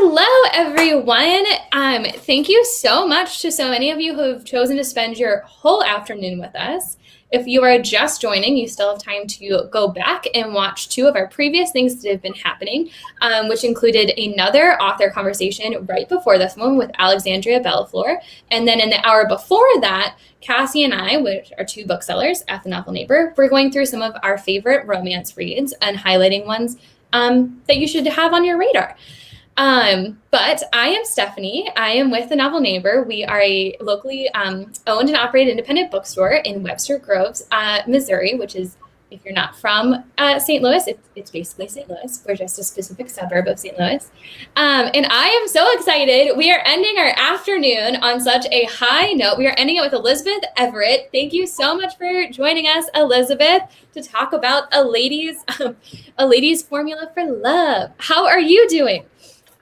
Hello, everyone. Thank you so much to so many of you who have chosen to spend your whole afternoon with us. If you are just joining, you still have time to go back and watch two of our previous things that have been happening, which included another author conversation right before this one with Alexandria Bellafleur. And then in the hour before that, Cassie and I, which are two booksellers at the Novel Neighbor, we're going through some of our favorite romance reads and highlighting ones that you should have on your radar. But I am Stephanie. I am with the Novel Neighbor. We are a locally owned and operated independent bookstore in Webster Groves, Missouri, which is, if you're not from St. Louis, it's basically St. Louis. We're just a specific suburb of St. Louis. And I am so excited. We are ending our afternoon on such a high note. We are ending it with Elizabeth Everett. Thank you so much for joining us, Elizabeth, to talk about a lady's formula for love. How are you doing?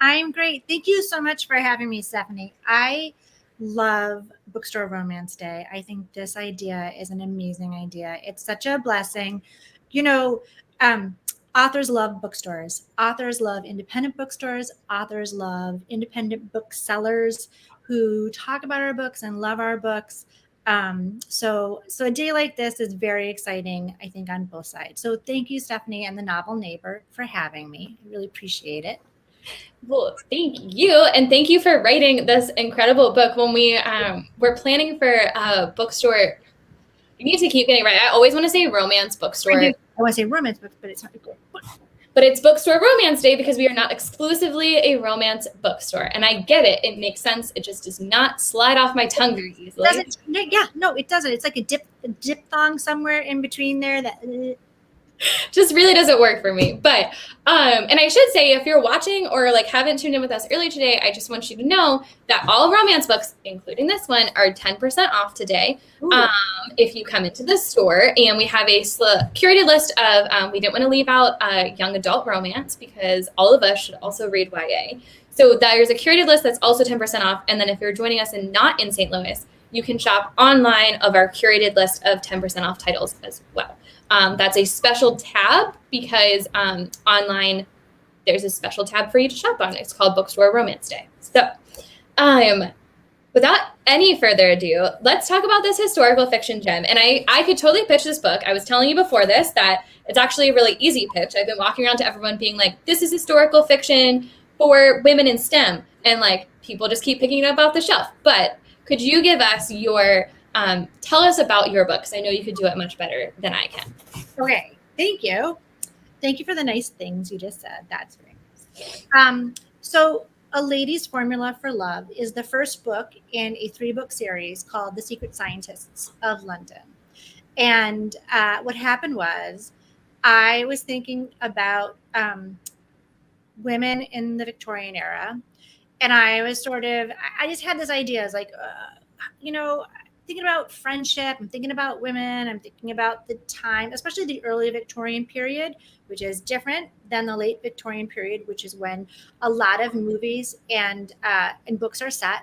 I'm great. Thank you so much for having me, Stephanie. I love Bookstore Romance Day. I think this idea is an amazing idea. It's such a blessing. You know, authors love bookstores. Authors love independent bookstores. Authors love independent booksellers who talk about our books and love our books. So a day like this is very exciting, I think, on both sides. So thank you, Stephanie and the Novel Neighbor, for having me. I really appreciate it. Well, thank you. And thank you for writing this incredible book. When we were planning for a bookstore, you need to keep getting it right. I always want to say romance bookstore. I want to say romance book, but it's not good. But it's Bookstore Romance Day because we are not exclusively a romance bookstore. And I get it. It makes sense. It just does not slide off my tongue very easily. It doesn't. It's like a diphthong somewhere in between there that... just really doesn't work for me. But and I should say, if you're watching or like haven't tuned in with us earlier today, I just want you to know that all romance books, including this one, are 10% off today if you come into the store. And we have a curated list of we didn't want to leave out young adult romance because all of us should also read YA. So there's a curated list that's also 10% off. And then if you're joining us and not in St. Louis, you can shop online of our curated list of 10% off titles as well. That's a special tab because online there's a special tab for you to shop on. It's called Bookstore Romance Day. So without any further ado, let's talk about this historical fiction gem. And I could totally pitch this book. I was telling you before this that it's actually a really easy pitch. I've been walking around to everyone being like, this is historical fiction for women in STEM. And like people just keep picking it up off the shelf. But could you give us your tell us about your book, because I know you could do it much better than I can. Okay, thank you. Thank you for the nice things you just said. That's very nice. So A Lady's Formula for Love is the first book in a 3-book series called The Secret Scientists of London. And what happened was I was thinking about women in the Victorian era. And I was I just had this idea. I was like, thinking about friendship, I'm thinking about women, I'm thinking about the time, especially the early Victorian period, which is different than the late Victorian period, which is when a lot of movies and books are set.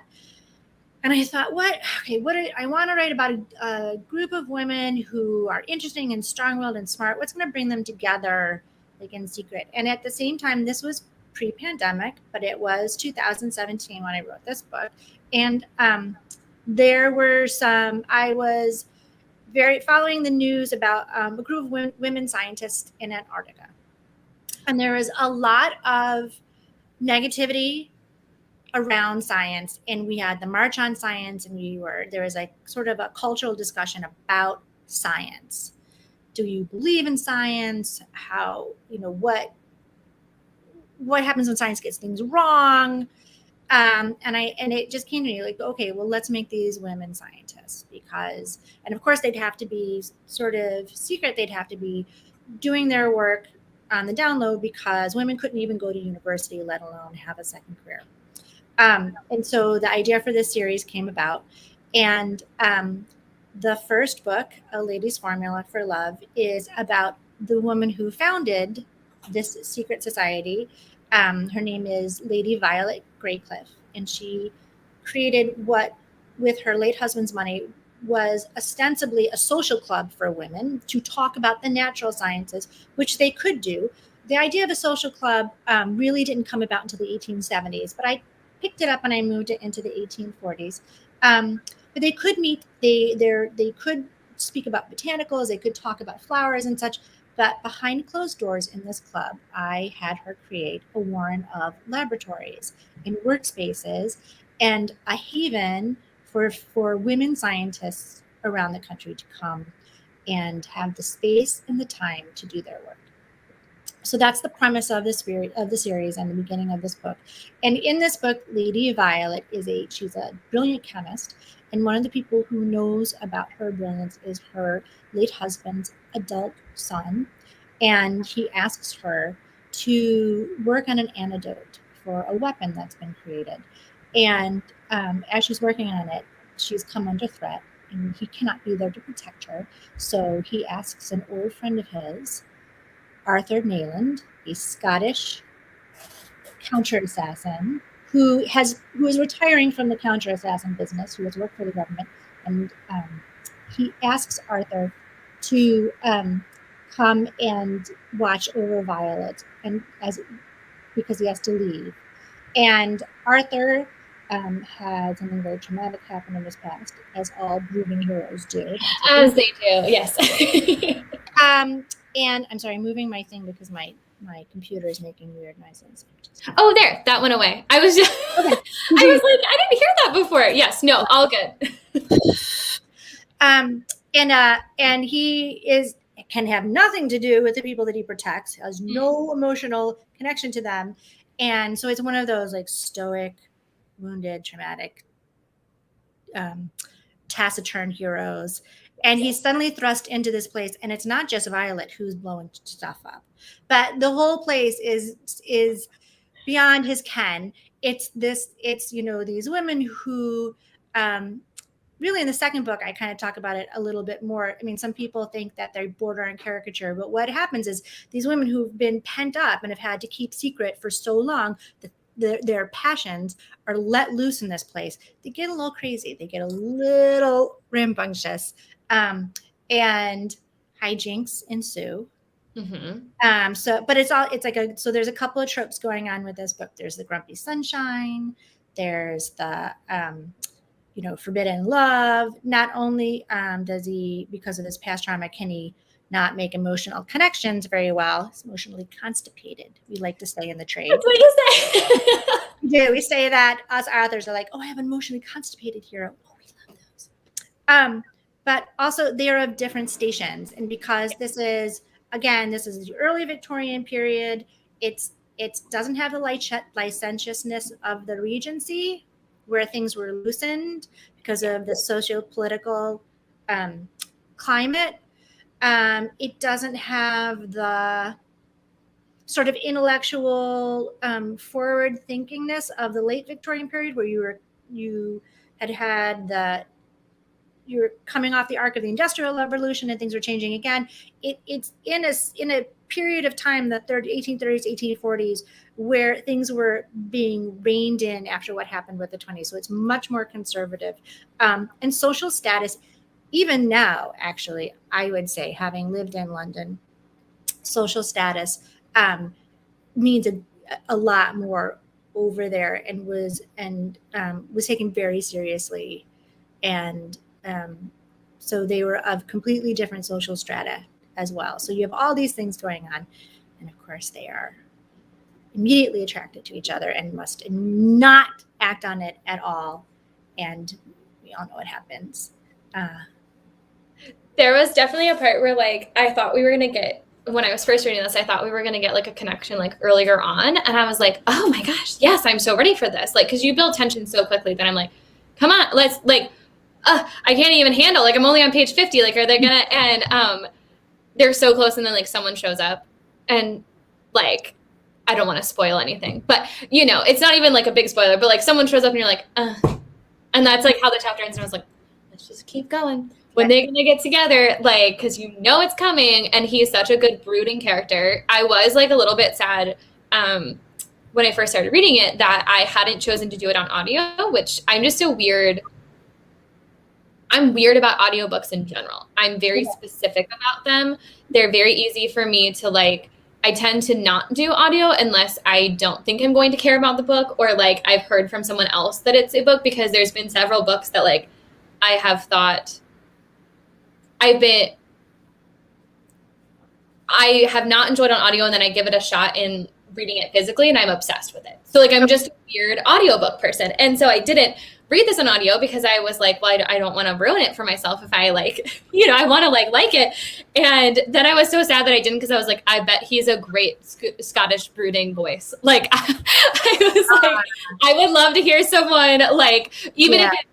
And I thought, I want to write about a group of women who are interesting and strong-willed and smart. What's going to bring them together, like in secret? And at the same time, this was pre-pandemic, but it was 2017 when I wrote this book. And there were I was very following the news about a group of women scientists in Antarctica. And there was a lot of negativity around science. And we had the March on Science, and there was like sort of a cultural discussion about science. Do you believe in science? How, what happens when science gets things wrong? And it just came to me like, okay, well, let's make these women scientists and of course they'd have to be sort of secret. They'd have to be doing their work on the down low because women couldn't even go to university, let alone have a second career. And so the idea for this series came about. And the first book, A Lady's Formula for Love, is about the woman who founded this secret society. Her name is Lady Violet Greycliffe, and she created what, with her late husband's money, was ostensibly a social club for women to talk about the natural sciences, which they could do, the idea of a social club really didn't come about until the 1870s, but I picked it up when I moved it into the 1840s. But they could meet, they could speak about botanicals, they could talk about flowers and such. But behind closed doors in this club, I had her create a warren of laboratories and workspaces and a haven for women scientists around the country to come and have the space and the time to do their work. So that's the premise of the series and the beginning of this book. And in this book, Lady Violet she's a brilliant chemist, and one of the people who knows about her brilliance is her late husband's adult son, and he asks her to work on an antidote for a weapon that's been created. And as she's working on it, she's come under threat, and he cannot be there to protect her. So he asks an old friend of his, Arthur Kneland, a Scottish counter-assassin who is retiring from the counter-assassin business, who has worked for the government, and he asks Arthur to come and watch over Violet, and because he has to leave. And Arthur had something very traumatic happen in his past, as all brooding heroes do. As they do, yes. And I'm sorry, I'm moving my thing because my computer is making weird noises. Oh, there, that went away. I was just, Okay. I was like, I didn't hear that before. Yes, no, all good. And he can have nothing to do with the people that he protects, has no emotional connection to them. And so it's one of those like stoic, wounded, traumatic, taciturn heroes. And he's suddenly thrust into this place, and it's not just Violet who's blowing stuff up, but the whole place is beyond his ken. It's these women who, really in the second book, I kind of talk about it a little bit more. I mean, some people think that they border on caricature, but what happens is these women who've been pent up and have had to keep secret for so long that their passions are let loose in this place. They get a little crazy. They get a little rambunctious. And hijinks ensue. Mm-hmm. So there's a couple of tropes going on with this book. There's the grumpy sunshine. There's the, forbidden love. Not only does he, because of his past trauma, can he not make emotional connections very well. He's emotionally constipated. We like to say in the trade. That's what you say. Yeah, we say that. Us authors are like, oh, I have an emotionally constipated hero. Oh, we love those. But also they are of different stations. And because this is the early Victorian period, it doesn't have the licentiousness of the Regency, where things were loosened because of the socio-political climate. It doesn't have the sort of intellectual forward thinkingness of the late Victorian period, where you were coming off the arc of the Industrial Revolution and things were changing again. It's in a period of time, the 1830s, 1840s, where things were being reined in after what happened with the 20s. So it's much more conservative. And social status, even now, actually, I would say, having lived in London, social status means a lot more over there, and was taken very seriously. And so they were of completely different social strata as well. So you have all these things going on. And of course, they are immediately attracted to each other and must not act on it at all. And we all know what happens. There was definitely a part where, like, I thought we were going to get, when I was first reading this, I thought we were going to get, like, a connection, like, earlier on. And I was like, oh, my gosh, yes, I'm so ready for this. Like, because you build tension so quickly that I'm like, come on, let's, like, I can't even handle, like, I'm only on page 50. Like, are they going to, and they're so close. And then, like, someone shows up and, like, I don't want to spoil anything. But, it's not even, like, a big spoiler. But, like, someone shows up and you're like, and that's, like, how the chapter ends. And I was like, let's just keep going. When they're going to get together, like, because it's coming, and he's such a good brooding character. I was, like, a little bit sad when I first started reading it that I hadn't chosen to do it on audio, which I'm just so weird. I'm weird about audiobooks in general. I'm very specific about them. They're very easy for me to, like, I tend to not do audio unless I don't think I'm going to care about the book, or like I've heard from someone else that it's a book, because there's been several books that like I have thought I have not enjoyed on audio, and then I give it a shot in reading it physically, and I'm obsessed with it. So like I'm just a weird audiobook person. And so I didn't read this on audio because I was like, well, I don't want to ruin it for myself if I like, I want to like it. And then I was so sad that I didn't, because I was like, I bet he's a great Scottish brooding voice. Like I was like, I would love to hear someone like, even if it,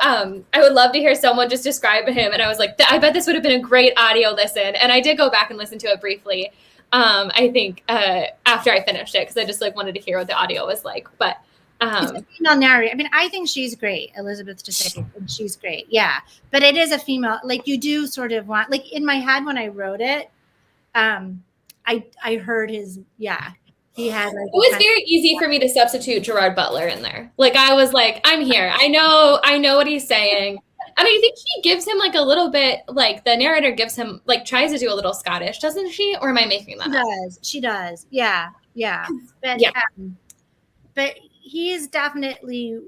I would love to hear someone just describe him. And I was like, I bet this would have been a great audio listen. And I did go back and listen to it briefly. I think after I finished it, because I just like wanted to hear what the audio was like. But it's a female narrator. I mean, I think she's great, Elizabeth. She's great, yeah. But it is a female. Like you do sort of want, like in my head when I wrote it, I heard his, he had like. It was very easy for me to substitute Gerard Butler in there. Like I was like, I'm here. I know what he's saying. And I think she gives him like a little bit, like the narrator gives him, like tries to do a little Scottish, doesn't she? Or am I making that up? She does. Yeah. But, but he was definitely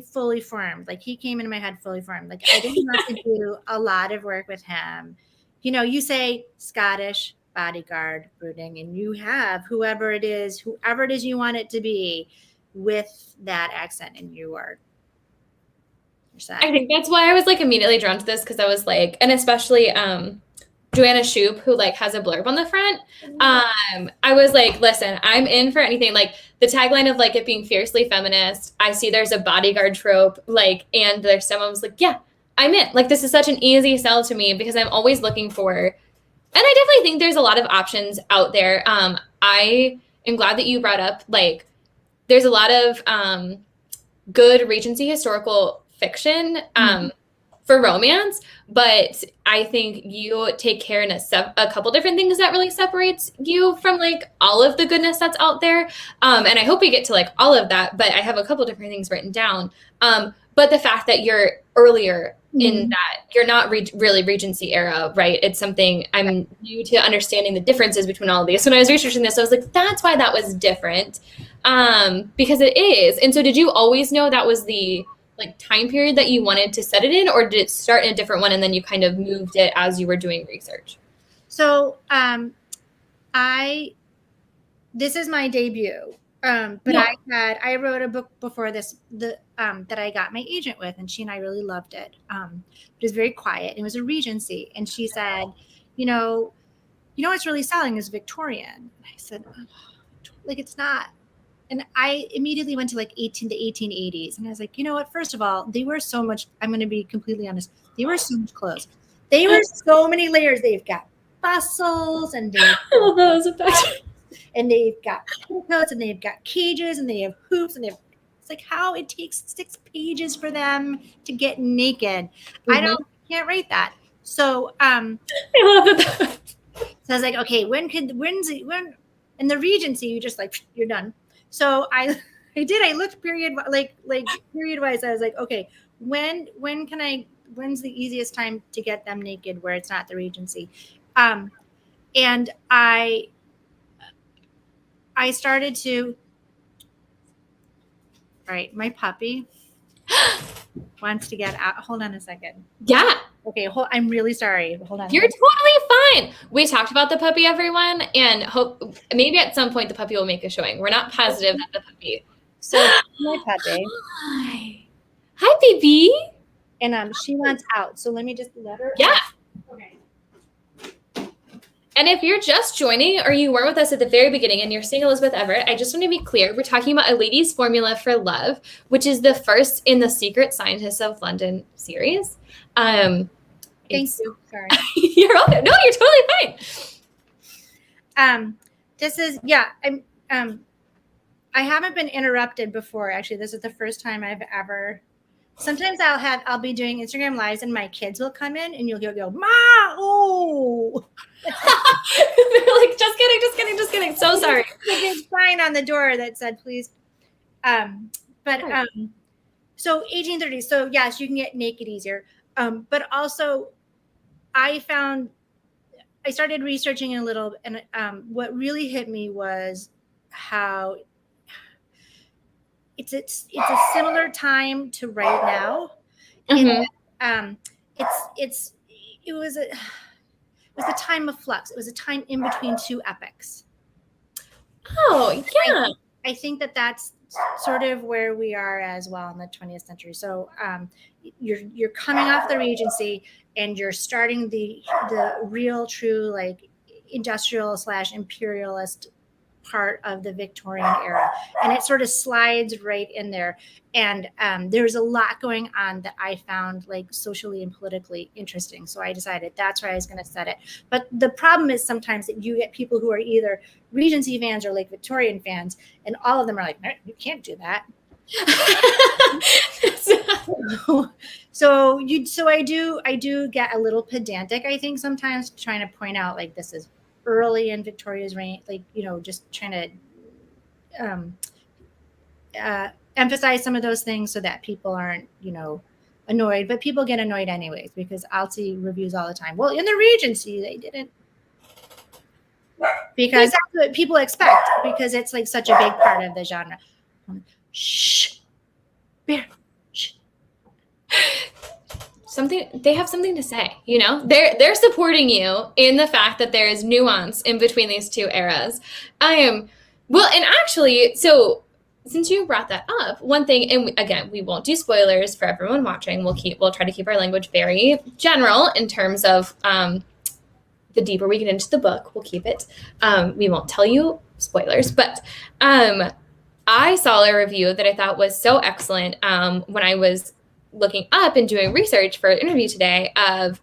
fully formed. Like he came into my head fully formed. Like I didn't have to do a lot of work with him. You say Scottish bodyguard brooding, and you have whoever it is you want it to be with that accent, and you are. I think that's why I was like immediately drawn to this, because I was like, and especially Joanna Shoup, who like has a blurb on the front. I was like, listen, I'm in for anything. Like the tagline of like it being fiercely feminist. I see there's a bodyguard trope, like, and there's someone was like, yeah, I'm in. Like this is such an easy sell to me, because I'm always looking for, and I definitely think there's a lot of options out there. I am glad that you brought up like there's a lot of good Regency historical fiction for romance, but I think you take care in a couple different things that really separates you from like all of the goodness that's out there. And I hope we get to like all of that, but I have a couple different things written down. But the fact that you're earlier in that, you're not really Regency era, right? It's something I'm new to understanding the differences between all of these. So when I was researching this, I was like, that's why that was different. Because it is. And so did you always know that was the like time period that you wanted to set it in, or did it start in a different one and then you kind of moved it as you were doing research? So this is my debut. But I wrote a book before this that I got my agent with, and she and I really loved it. It was very quiet. It was a Regency, and she said, what's really selling is Victorian. And I said, like it's not. And I immediately went to like the 1880s, and I was like, you know what? First of all, they wear so much. I'm going to be completely honest. They wear so much clothes. They wear so many layers. They've got bustles, and and they've got petticoats, and they've got cages, and they have hoops, and it's like how it takes 6 pages for them to get naked. I can't write that. So I love it. So I was like, okay, when in the Regency you just like you're done. So I looked period wise. I was like, okay, when's the easiest time to get them naked where it's not the Regency? And I started to. All right, my puppy wants to get out. Hold on a second. Yeah. Okay, I'm really sorry. Hold on. You're totally fine. We talked about the puppy, everyone, and hope maybe at some point the puppy will make a showing. We're not positive that the puppy. So my puppy. Hi, baby. And she wants out. So let me just let her. Yeah. Out. Okay. And if you're just joining or you weren't with us at the very beginning and you're seeing Elizabeth Everett, I just want to be clear. We're talking about A Lady's Formula for Love, which is the first in the Secret Scientists of London series. Thank you. Sorry. You're welcome. No, you're totally fine. This is, I haven't been interrupted before. Actually, this is the first time I've ever. Sometimes I'll be doing Instagram lives and my kids will come in and you'll go, Ma, oh. They're like, just kidding. So sorry. There's a sign on the door that said, please. So 1830s. So yes, you can get naked easier. But also I found I started researching a little, and what really hit me was how it's a similar time to right now. In Mm-hmm. um, it's it was a time of flux. It was a time in between two epics. Oh, I yeah. I think that that's sort of where we are as well in the 20th century. So you're coming off the Regency and you're starting the real true like industrial slash imperialist part of the Victorian era, and it sort of slides right in there. And there's a lot going on that I found like socially and politically interesting. So I decided that's where I was going to set it. But the problem is sometimes that you get people who are either Regency fans or like Victorian fans, and all of them are like, no, you can't do that. So I do get a little pedantic, I think, sometimes trying to point out like this is early in Victoria's reign, like, just trying to emphasize some of those things so that people aren't, annoyed. But people get annoyed anyways, because I'll see reviews all the time. Well, in the Regency, they didn't, because that's what people expect, because it's like such a big part of the genre. Shh, Bear. Shh. They have something to say, they're supporting you in the fact that there is nuance in between these two eras. And actually, so since you brought that up, one thing, and again, we won't do spoilers for everyone watching. We'll try to keep our language very general in terms of the deeper we get into the book, we'll keep it. We won't tell you spoilers, but I saw a review that I thought was so excellent when I was looking up and doing research for an interview today of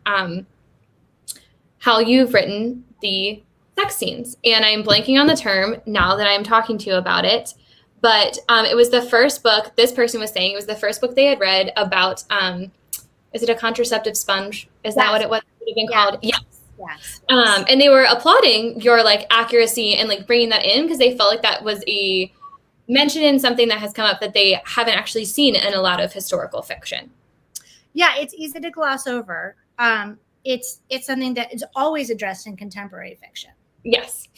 how you've written the sex scenes. And I'm blanking on the term now that I'm talking to you about it. But it was the first book, this person was saying, it was the first book they had read about, is it a contraceptive sponge? Is that what it would have been called? Yes. Yes. And they were applauding your like accuracy and like bringing that in, because they felt like that was a mention in something that has come up that they haven't actually seen in a lot of historical fiction. Yeah, it's easy to gloss over. It's something that is always addressed in contemporary fiction. Yes.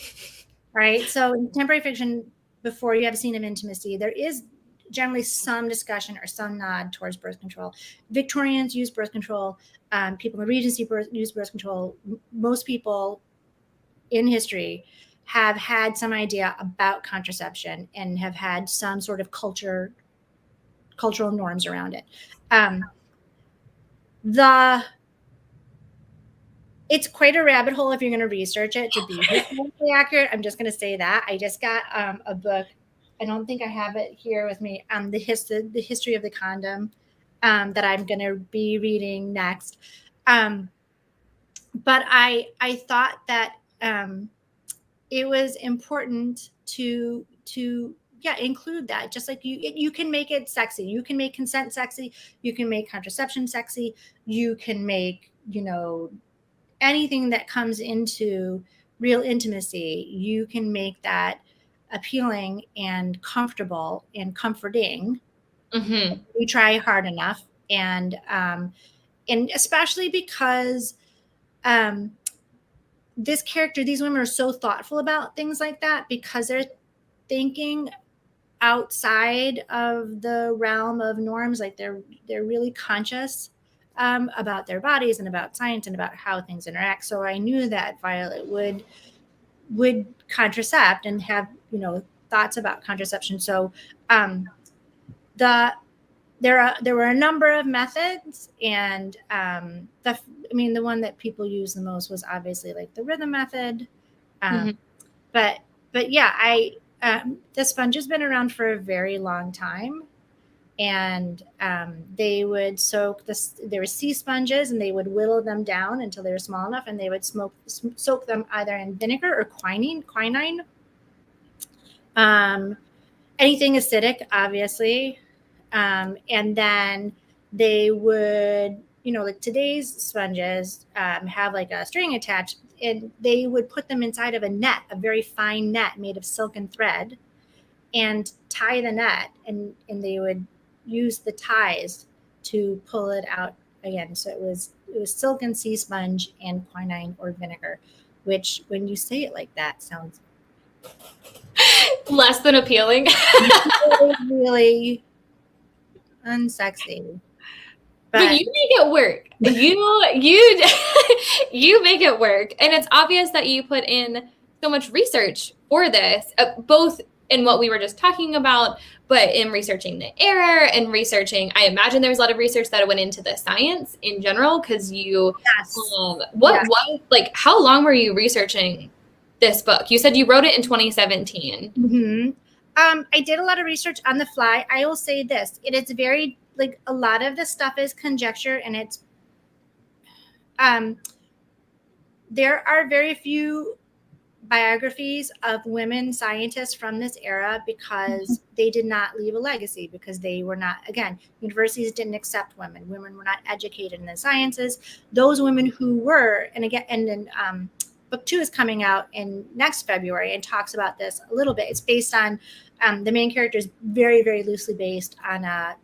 Right. So in contemporary fiction, before you have a scene of intimacy, there is generally some discussion or some nod towards birth control. Victorians use birth control. People in the Regency use birth control. Most people in history have had some idea about contraception and have had some sort of cultural norms around it. It's quite a rabbit hole if you're going to research it to be historically accurate. I'm just going to say that. I just got a book. I don't think I have it here with me. The history of the condom that I'm going to be reading next. But I thought that it was important to include that. Just like you can make it sexy. You can make consent sexy. You can make contraception sexy. You can make, anything that comes into real intimacy, you can make that appealing and comfortable and comforting. Mm-hmm. We try hard enough. And especially because these women are so thoughtful about things like that, because they're thinking outside of the realm of norms. Like they're really conscious about their bodies and about science and about how things interact. So I knew that Violet would contracept and have, thoughts about contraception. So there were a number of methods, and the one that people use the most was obviously like the rhythm method. But yeah, the sponge has been around for a very long time. And they would there were sea sponges, and they would whittle them down until they were small enough, and they would soak them either in vinegar or quinine. Anything acidic, obviously. And then they would, like today's sponges have like a string attached, and they would put them inside of a very fine net made of silken thread, and tie the net, and they would use the ties to pull it out again. So it was silken sea sponge and quinine or vinegar. which when you say it like that sounds less than appealing. really, really unsexy. But you make it work. You make it work. And it's obvious that you put in so much research for this, both in what we were just talking about, but in researching the era and researching, I imagine there's a lot of research that went into the science in general, because you, yes. like, how long were you researching this book? You said you wrote it in 2017. Mm-hmm. I did a lot of research on the fly. I will say this, it is very, like, a lot of the stuff is conjecture, and it's, there are very few biographies of women scientists from this era because they did not leave a legacy, because they were not, again, universities didn't accept women. Women were not educated in the sciences. Those women who were, and again, and then book 2 is coming out in next February and talks about this a little bit. It's based on, the main character is very, very loosely based on a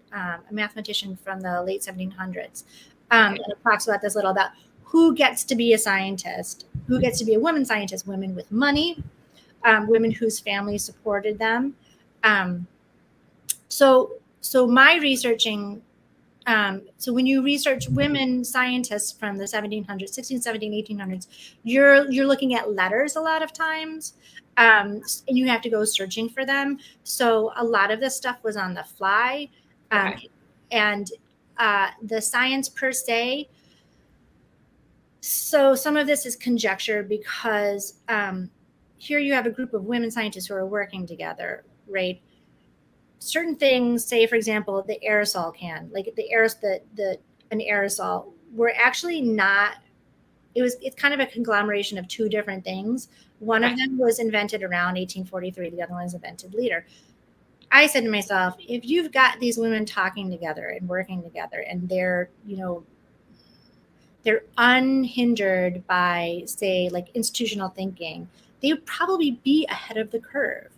mathematician from the late 1700s. And it talks about this little about who gets to be a scientist, who gets to be a woman scientist, women with money, women whose families supported them. So my researching, so when you research women scientists from the 1700s, 16, 17, 1800s, you're looking at letters a lot of times, and you have to go searching for them. So a lot of this stuff was on the fly, and the science per se. So some of this is conjecture, because here you have a group of women scientists who are working together, right? Certain things, say, for example, the aerosol can, like an aerosol, were actually not, it's kind of a conglomeration of two different things. One of them was invented around 1843. The other one was invented later. I said to myself, if you've got these women talking together and working together, and they're unhindered by, say, like institutional thinking, they would probably be ahead of the curve,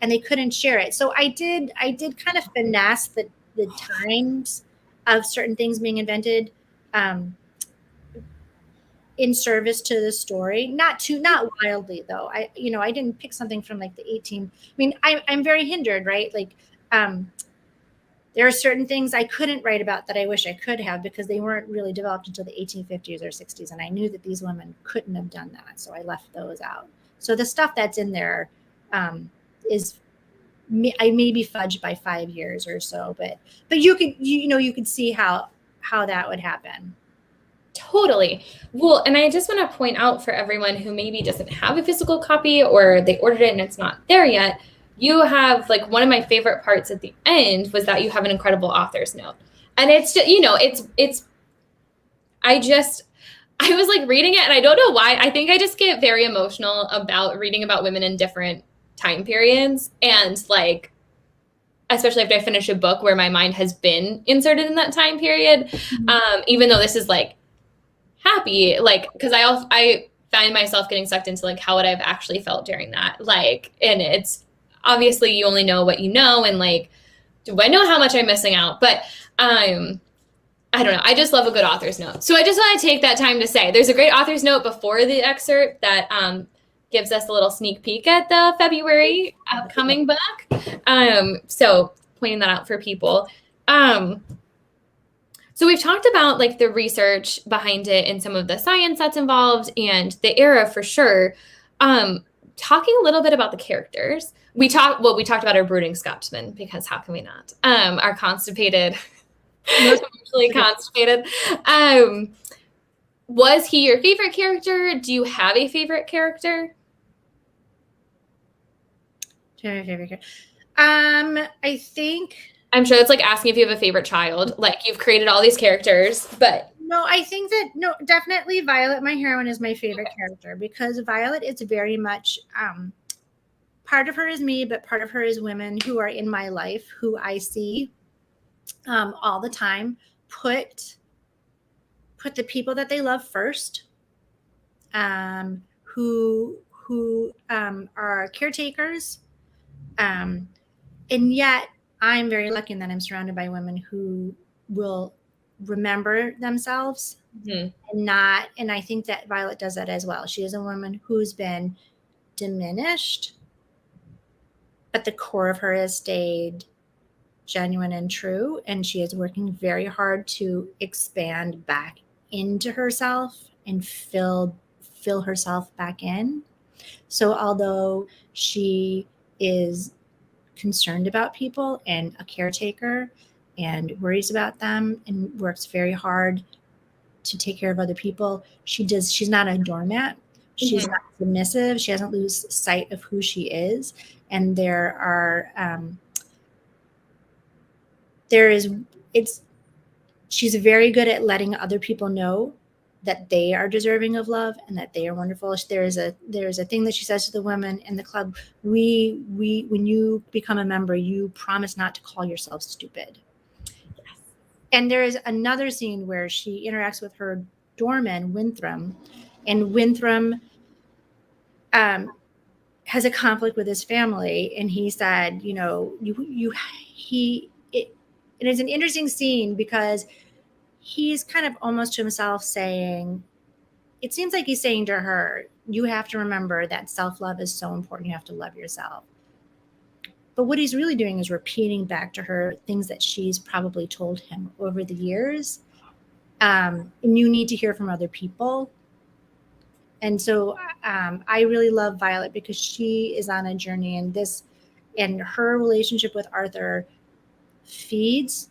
and they couldn't share it. So I did kind of finesse the times of certain things being invented, in service to the story, not wildly though. I didn't pick something from like the 18. I mean, I'm very hindered, right? Like, there are certain things I couldn't write about that I wish I could have, because they weren't really developed until the 1850s or 60s. And I knew that these women couldn't have done that. So I left those out. So the stuff that's in there is, I maybe fudged by 5 years or so, but you could see how that would happen. Totally. Well, and I just want to point out for everyone who maybe doesn't have a physical copy, or they ordered it and it's not there yet, you have, like, one of my favorite parts at the end was that you have an incredible author's note. And it's just, I was like reading it, and I don't know why. I think I just get very emotional about reading about women in different time periods. And, like, especially after I finish a book where my mind has been inserted in that time period, even though this is, like, happy, like, because I find myself getting sucked into, like, how would I have actually felt during that, like, and it's obviously you only know what you know, and, like, do I know how much I'm missing out? But I don't know, I just love a good author's note. So I just want to take that time to say there's a great author's note before the excerpt that gives us a little sneak peek at the February upcoming book. So pointing that out for people. So we've talked about, like, the research behind it and some of the science that's involved and the era for sure. Talking a little bit about the characters. We talked about our brooding Scotsman, because how can we not? Our constipated, emotionally constipated. Was he your favorite character? Do you have a favorite character? Do you have a favorite character? I think, I'm sure it's like asking if you have a favorite child. Like, you've created all these characters, but no, I think that, no, definitely Violet, my heroine, is my favorite character, because Violet is very much, part of her is me, but part of her is women who are in my life, who I see all the time, put the people that they love first, who are caretakers, and yet I'm very lucky in that I'm surrounded by women who will remember themselves, Mhm. And I think that Violet does that as well. She is a woman who's been diminished, but the core of her has stayed genuine and true, and she is working very hard to expand back into herself and fill herself back in. So although she is concerned about people and a caretaker and worries about them and works very hard to take care of other people, she's not a doormat. She's Mhm. not submissive. She doesn't lose sight of who she is. And there is it's she's very good at letting other people know that they are deserving of love and that they are wonderful. There's a thing that she says to the women in the club. We when you become a member, you promise not to call yourself stupid. Yes. And there is another scene where she interacts with her doorman, Winthrop, and Winthrop has a conflict with his family, and he said, you know, it is an interesting scene because he's kind of almost to himself saying, it seems like he's saying to her, you have to remember that self-love is so important. You have to love yourself. But what he's really doing is repeating back to her things that she's probably told him over the years. And you need to hear from other people. And so I really love Violet because she is on a journey, and her relationship with Arthur feeds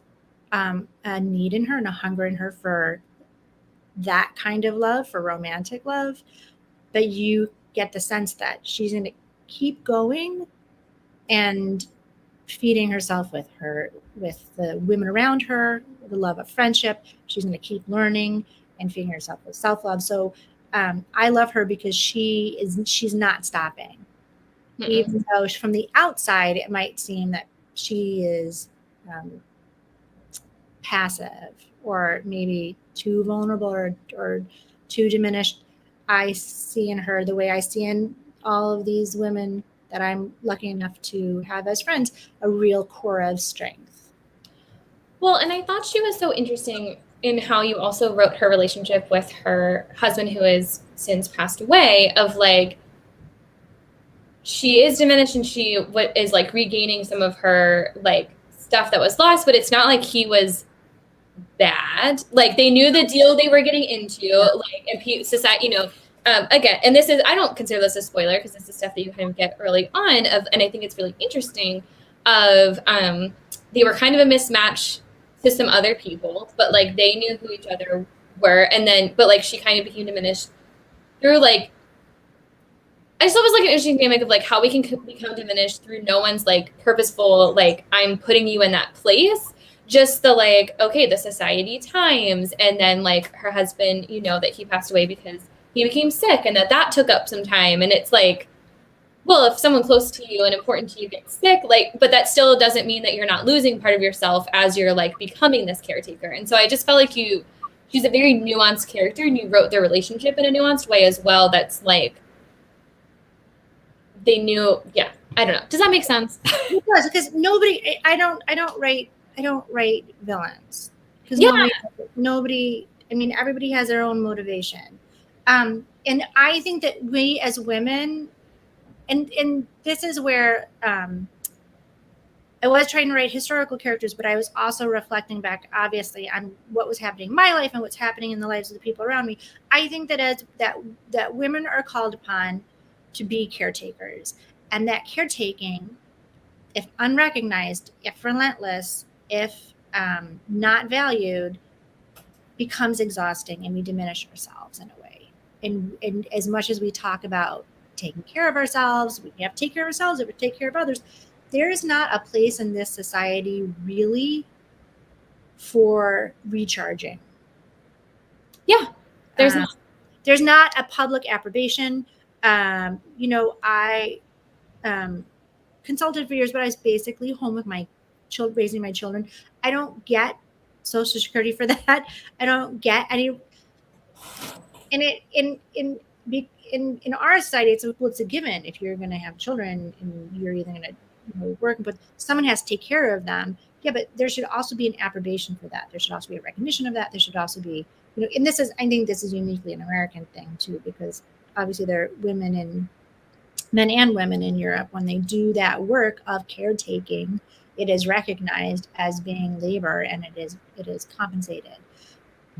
a need in her and a hunger in her for that kind of love, for romantic love. But you get the sense that she's going to keep going and feeding herself with the women around her, the love of friendship. She's going to keep learning and feeding herself with self-love. So I love her because she's not stopping. Mm-mm. Even though from the outside it might seem that she is passive or maybe too vulnerable or too diminished, I see in her the way I see in all of these women that I'm lucky enough to have as friends, a real core of strength. Well, and I thought she was so interesting in how you also wrote her relationship with her husband, who has since passed away, of like, she is diminished and she is like regaining some of her like stuff that was lost, but it's not like he was bad. Like they knew the deal they were getting into, like, and society, you know, again, and this is, I don't consider this a spoiler because this is stuff that you kind of get early on of, and I think it's really interesting of, they were kind of a mismatch to some other people, but like they knew who each other were. And then, but like she kind of became diminished through like, I just thought it was like an interesting dynamic of like how we can become diminished through no one's like purposeful, like I'm putting you in that place. Just the like, okay, the society times, and then like her husband, you know, that he passed away because he became sick and that took up some time. And it's like, well, if someone close to you and important to you gets sick, like, but that still doesn't mean that you're not losing part of yourself as you're like becoming this caretaker. And so I just felt like she's a very nuanced character, and you wrote their relationship in a nuanced way as well. That's like, they knew, yeah, I don't know, does that make sense? It does, because nobody, I don't write villains, because Yeah. nobody, I mean, everybody has their own motivation. And I think that we as women, and this is where I was trying to write historical characters, but I was also reflecting back, obviously, on what was happening in my life and what's happening in the lives of the people around me. I think that women are called upon to be caretakers, and that caretaking, if unrecognized, if relentless, if not valued, becomes exhausting, and we diminish ourselves in a way. And as much as we talk about taking care of ourselves, we have to take care of ourselves, we have to take care of others. There is not a place in this society really for recharging. Yeah, there's not a public approbation. I consulted for years, but I was basically home with my raising my children. I don't get Social Security for that. I don't get any. And in our society, it's a given. If you're going to have children and you're either going to work, but someone has to take care of them. Yeah, but there should also be an approbation for that. There should also be a recognition of that. There should also be and I think this is uniquely an American thing too, because obviously there are men and women in Europe, when they do that work of caretaking, it is recognized as being labor, and it is compensated.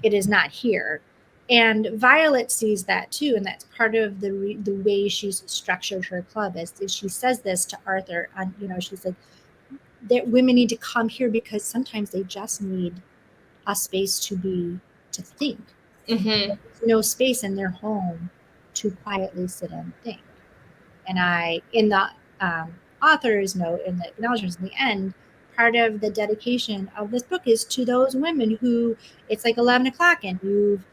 It is not here. And Violet sees that too, and that's part of the way she's structured her club is she says this to Arthur. She's like, that women need to come here because sometimes they just need a space to think. Mm-hmm. There's no space in their home to quietly sit and think. And in the author's note, in the acknowledgements in the end, part of the dedication of this book is to those women who it's like 11 o'clock and you've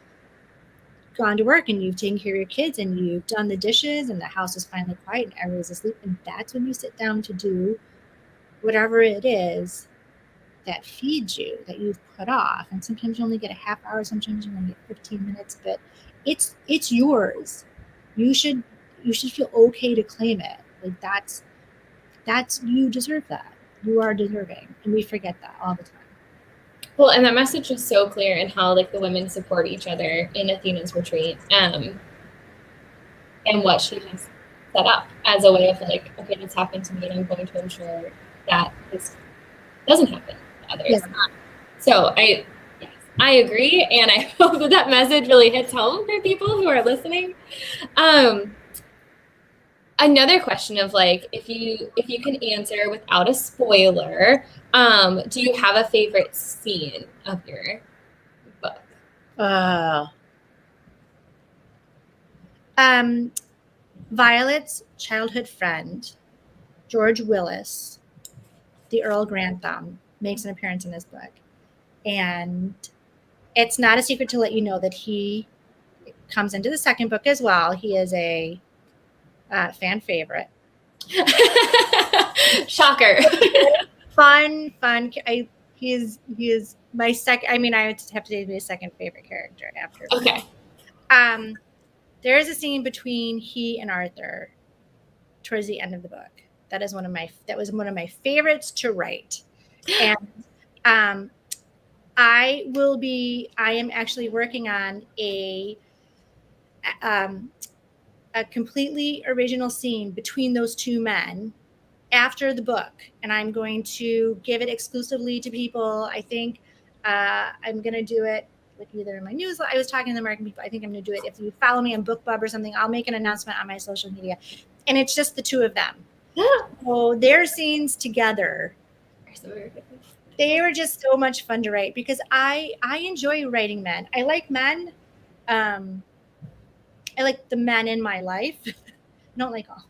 gone to work and you've taken care of your kids and you've done the dishes and the house is finally quiet and everybody's asleep. And that's when you sit down to do whatever it is that feeds you, that you've put off. And sometimes you only get a half hour, sometimes you only get 15 minutes, but it's yours. You should feel okay to claim it. Like that's you deserve that. You are deserving. And we forget that all the time. Well, and that message is so clear in how like the women support each other in Athena's retreat, and what she has set up as a way of like, okay, this happened to me, and I'm going to ensure that this doesn't happen to others. Yeah. So I agree, and I hope that message really hits home for people who are listening. Another question of like, if you can answer without a spoiler, do you have a favorite scene of your book? Violet's childhood friend, George Willis, the Earl Grantham, makes an appearance in this book. And it's not a secret to let you know that he comes into the second book as well. He is a fan favorite. Shocker. Fun. He is my second. I mean, I would have to say his second favorite character after. Okay. There is a scene between he and Arthur towards the end of the book. That was one of my favorites to write. And I am actually working on a completely original scene between those two men after the book, and I'm going to give it exclusively to people. I think I'm going to do it like either in my newsletter. I was talking to the American people. I think I'm going to do it. If you follow me on BookBub or something, I'll make an announcement on my social media, and it's just the two of them. So their scenes together, they were just so much fun to write because I enjoy writing men. I like men. I like the men in my life. Don't like all.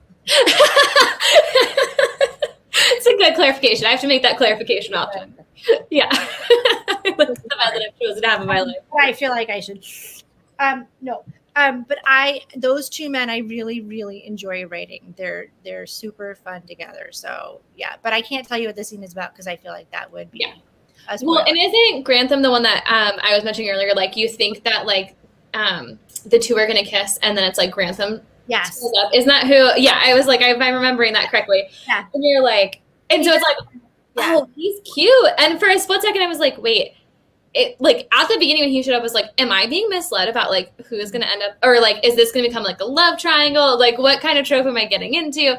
It's a good clarification. I have to make that clarification often. Yeah. The men that I've chosen to have in my life. I feel like I should. No. But those two men, I really, really enjoy writing. They're super fun together. So yeah, but I can't tell you what the scene is about because I feel like that would be. Yeah. Well, and isn't Grantham the one that I was mentioning earlier? Like you think that like the two are gonna kiss, and then it's like Grantham. Yes. Isn't that who? Yeah, I was like, I'm remembering that correctly. Yeah. And you're like, and so it's like, oh, he's cute. And for a split second, I was like, wait. It like at the beginning when he showed up, I was like, am I being misled about like who is going to end up, or like is this going to become like a love triangle? Like what kind of trope am I getting into?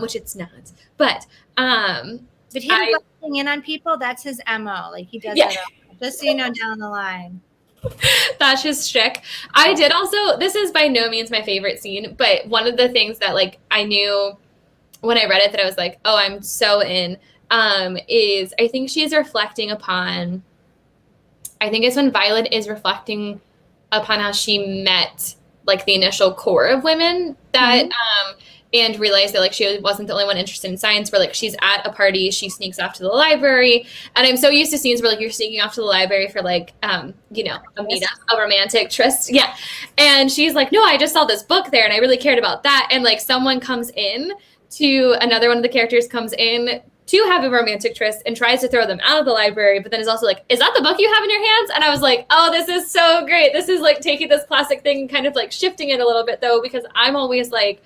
Which it's not. But him busting in on people, that's his MO. Like he does it all. Just so you know down the line. That's his shtick. I did also, this is by no means my favorite scene, but one of the things that like I knew when I read it that I was like, oh, I'm so in, is I think she's reflecting upon, I think it's when Violet is reflecting upon how she met like the initial core of women that, and realized that like she wasn't the only one interested in science, where like she's at a party, she sneaks off to the library. And I'm so used to scenes where like you're sneaking off to the library for like, a meetup, a romantic tryst. Yeah. And she's like, no, I just saw this book there and I really cared about that. And like someone comes in to another one of the characters comes in to have a romantic tryst and tries to throw them out of the library, but then is also like, is that the book you have in your hands? And I was like, oh, this is so great. This is like taking this classic thing and kind of like shifting it a little bit though, because I'm always like,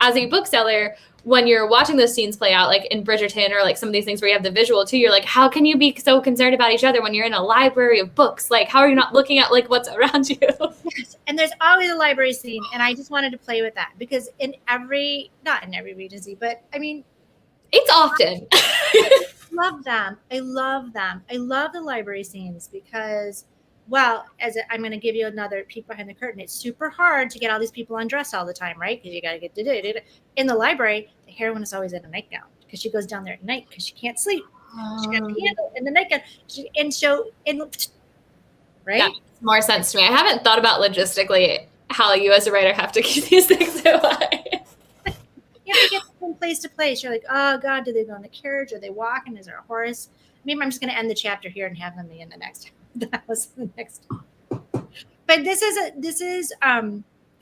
as a bookseller, when you're watching those scenes play out, like in Bridgerton or like some of these things where you have the visual too, you're like, how can you be so concerned about each other when you're in a library of books? Like, how are you not looking at like what's around you? Yes. And there's always a library scene. And I just wanted to play with that because not in every Regency, but I mean, it's often. I love them. I love them. I love the library scenes because, well, I'm going to give you another peek behind the curtain. It's super hard to get all these people undressed all the time, right? Because you got to get in the library. The heroine is always in a nightgown because she goes down there at night because she can't sleep. She got a candle in the nightgown, right? That makes more sense to me. I haven't thought about logistically how you as a writer have to keep these things in mind. Yeah, they get from place to place. You're like, oh God, do they go in the carriage? Are they walking? Is there a horse? Maybe I'm just going to end the chapter here and have them be in the next. That was the next. But this is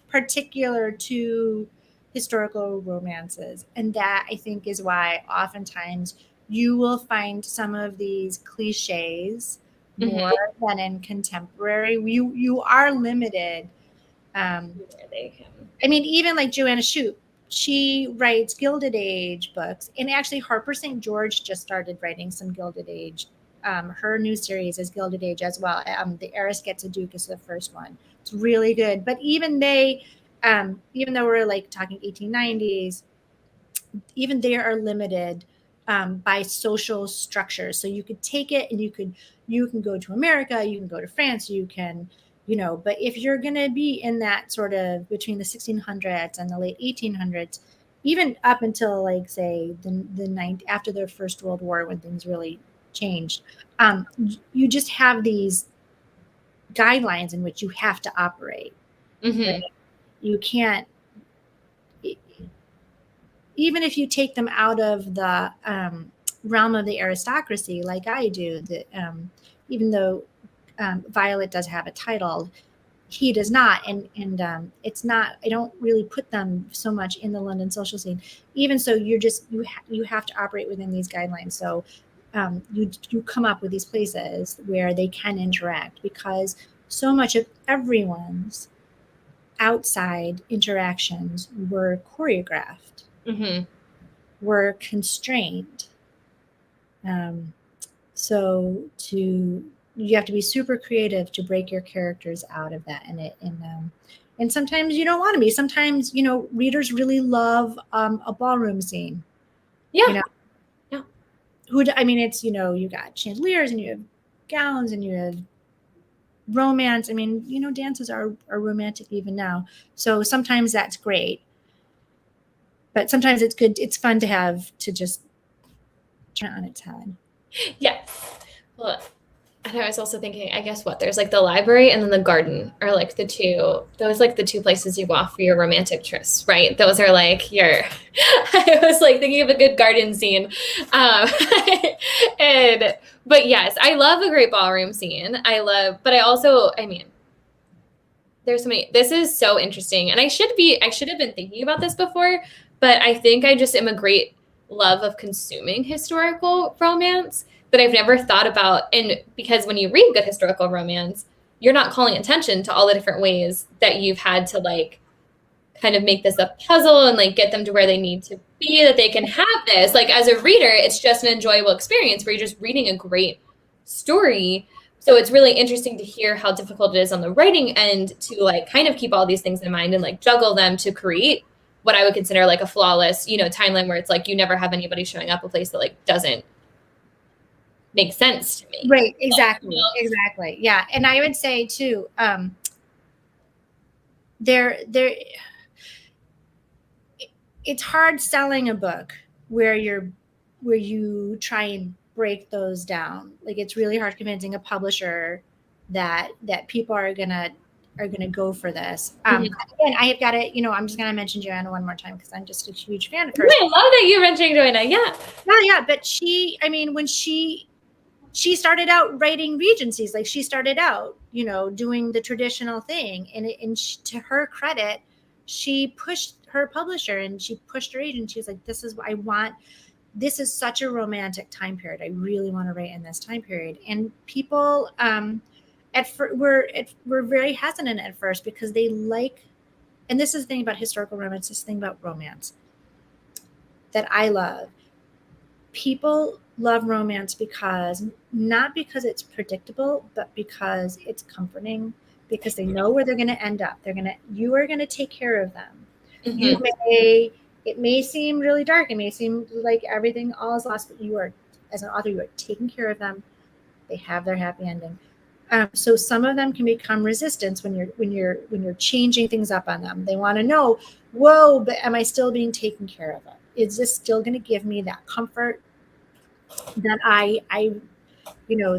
particular to historical romances, and that I think is why oftentimes you will find some of these cliches more than in contemporary. You are limited. I mean, even like Joanna Shoup, she writes Gilded Age books, and actually Harper St. George just started writing some Gilded Age. Her new series is Gilded Age as well. The Heiress Gets a Duke is the first one. It's really good. But even they, even though we're like talking 1890s, even they are limited by social structures. So you could take it and you can go to America, you can go to France, you can, but if you're going to be in that sort of between the 1600s and the late 1800s, even up until like say after the First World War, when things really changed, you just have these guidelines in which you have to operate. Right? You can't, even if you take them out of the realm of the aristocracy, like I do, even though Violet does have a title, he does not, and it's not. I don't really put them so much in the London social scene. Even so, you have to operate within these guidelines. So you come up with these places where they can interact, because so much of everyone's outside interactions were choreographed, were constrained. So you have to be super creative to break your characters out of that, and sometimes you don't want to be. Sometimes readers really love a ballroom scene. Yeah. It's you got chandeliers and you have gowns and you have romance. I mean, dances are romantic even now. So sometimes that's great, but sometimes it's good. It's fun to have to just turn it on its head. Yes. Well, and I was also thinking, I guess there's like the library and then the garden are like the two places you go off for your romantic trysts, right? Those are like I was like thinking of a good garden scene. But yes, I love a great ballroom scene. But I also, there's so many, this is so interesting. And I should have been thinking about this before, but I think I just am a great love of consuming historical romance that I've never thought about. And because when you read good historical romance, you're not calling attention to all the different ways that you've had to like kind of make this a puzzle and like get them to where they need to be, that they can have this. Like as a reader, it's just an enjoyable experience where you're just reading a great story. So it's really interesting to hear how difficult it is on the writing end to like kind of keep all these things in mind and like juggle them to create what I would consider like a flawless, timeline where it's like you never have anybody showing up a place that like doesn't make sense to me. Right. Exactly. Exactly. Yeah. And I would say too, it's hard selling a book where you try and break those down. Like it's really hard convincing a publisher that people are gonna go for this. Again, I have got it. I'm just gonna mention Joanna one more time because I'm just a huge fan of hers. I love that you mentioned Joanna. Yeah. Yeah. But when she started out writing regencies, like she started out, doing the traditional thing, and to her credit, she pushed her publisher and she pushed her agent. She was like, "This is what I want. This is such a romantic time period. I really want to write in this time period." And people were very hesitant at first because they like, and this is the thing about historical romance, this thing about romance. that I love. People love romance not because it's predictable, but because it's comforting, because they know where they're going to end up. You are going to take care of them. Mm-hmm. It may seem really dark. It may seem like everything all is lost, but as an author, you are taking care of them. They have their happy ending. So some of them can become resistance when you're changing things up on them. They want to know, whoa, but am I still being taken care of? Is this still going to give me that comfort that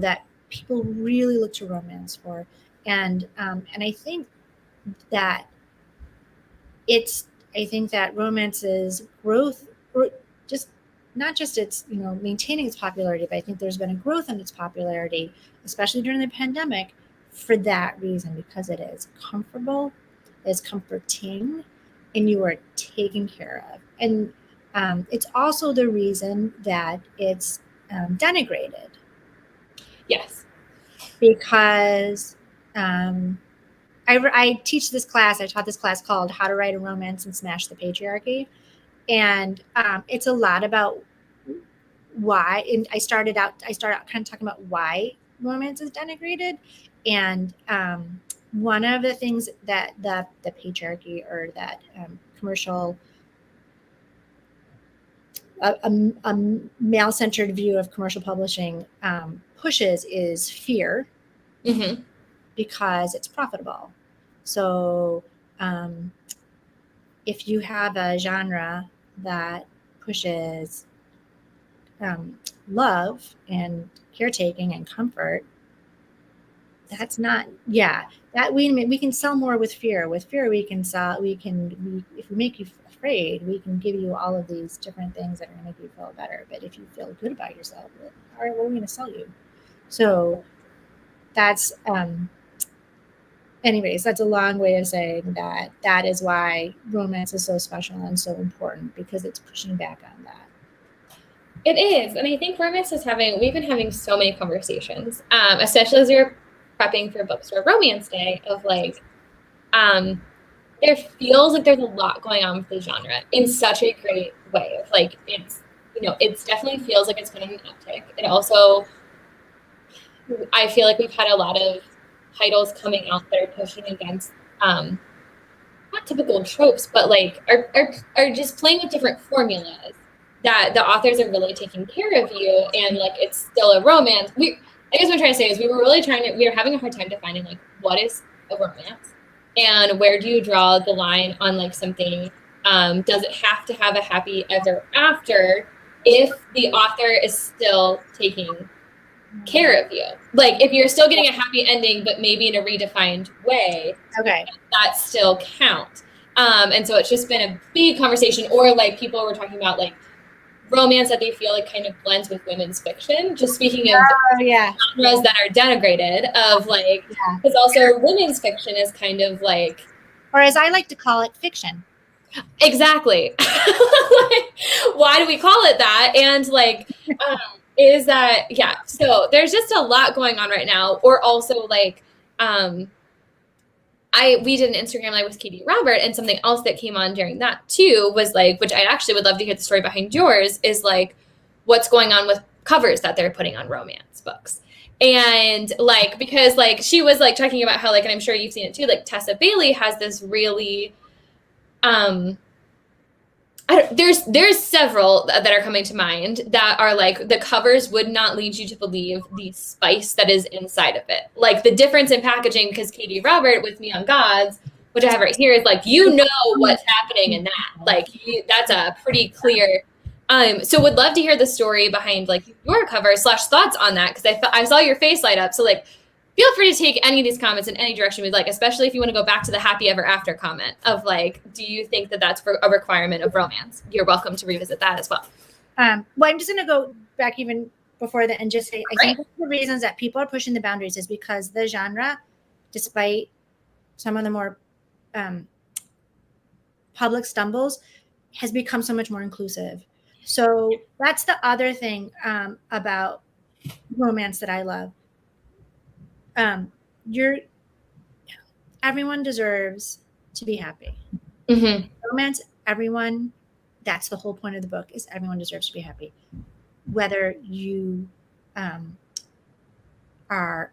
that people really look to romance for? And I think that romance's growth, or just not just its maintaining its popularity, but I think there's been a growth in its popularity, especially during the pandemic, for that reason, because it is comfortable, it's comforting, and you are taken care of. And it's also the reason that it's denigrated. Yes. Because I teach this class. I taught this class called How to Write a Romance and Smash the Patriarchy. And it's a lot about why. And I start out kind of talking about why romance is denigrated. And one of the things that the patriarchy, or that commercial, a male-centered view of commercial publishing pushes, is fear. Mm-hmm. Because it's profitable. So if you have a genre that pushes love and caretaking and comfort, that's not, that we can sell more with fear. With fear, we can sell, if we make you afraid, we can give you all of these different things that are going to make you feel better. But if you feel good about yourself, all right, well, we're going to sell you. So that's anyways, that's a long way of saying that is why romance is so special and so important, because it's pushing back on that. It is. And I think we've been having so many conversations, especially as we were prepping for Bookstore Romance Day, of like, there feels like there's a lot going on with the genre in such a great way. Of like, it's definitely feels like it's going to be an uptick. It also, I feel like we've had a lot of titles coming out that are pushing against not typical tropes, but like are just playing with different formulas, that the authors are really taking care of you, and like it's still a romance. I guess what I'm trying to say is we were having a hard time defining like what is a romance, and where do you draw the line on like something. Does it have to have a happy ever after if the author is still taking care of you? Like if you're still getting a happy ending, but maybe in a redefined way, okay, that still count. And so it's just been a big conversation. Or like people were talking about like romance that they feel like kind of blends with women's fiction. Just speaking of genres that are denigrated, of like, because also women's fiction is kind of like, or as I like to call it, fiction. Exactly. Like, why do we call it that? And like, is that, so there's just a lot going on right now. Or also like, we did an Instagram Live with Katie Robert, and something else that came on during that too was like, which I actually would love to hear the story behind yours, is like what's going on with covers that they're putting on romance books. And like, because like she was like talking about how like, and I'm sure you've seen it too, like Tessa Bailey has this really, there's several that are coming to mind that are like the covers would not lead you to believe the spice that is inside of it. Like the difference in packaging, because Katie Robert with Neon Gods, which I have right here, is like, what's happening in that. Like that's a pretty clear. So would love to hear the story behind like your cover / thoughts on that, because I saw your face light up. So like, feel free to take any of these comments in any direction we'd like, especially if you want to go back to the happy ever after comment of like, do you think that that's a requirement of romance? You're welcome to revisit that as well. Well, I'm just going to go back even before that and just say, I think one of the reasons that people are pushing the boundaries is because the genre, despite some of the more public stumbles, has become so much more inclusive. So that's the other thing about romance that I love. Everyone deserves to be happy. Mm-hmm. Romance, everyone That's the whole point of the book, is everyone deserves to be happy. Whether you are,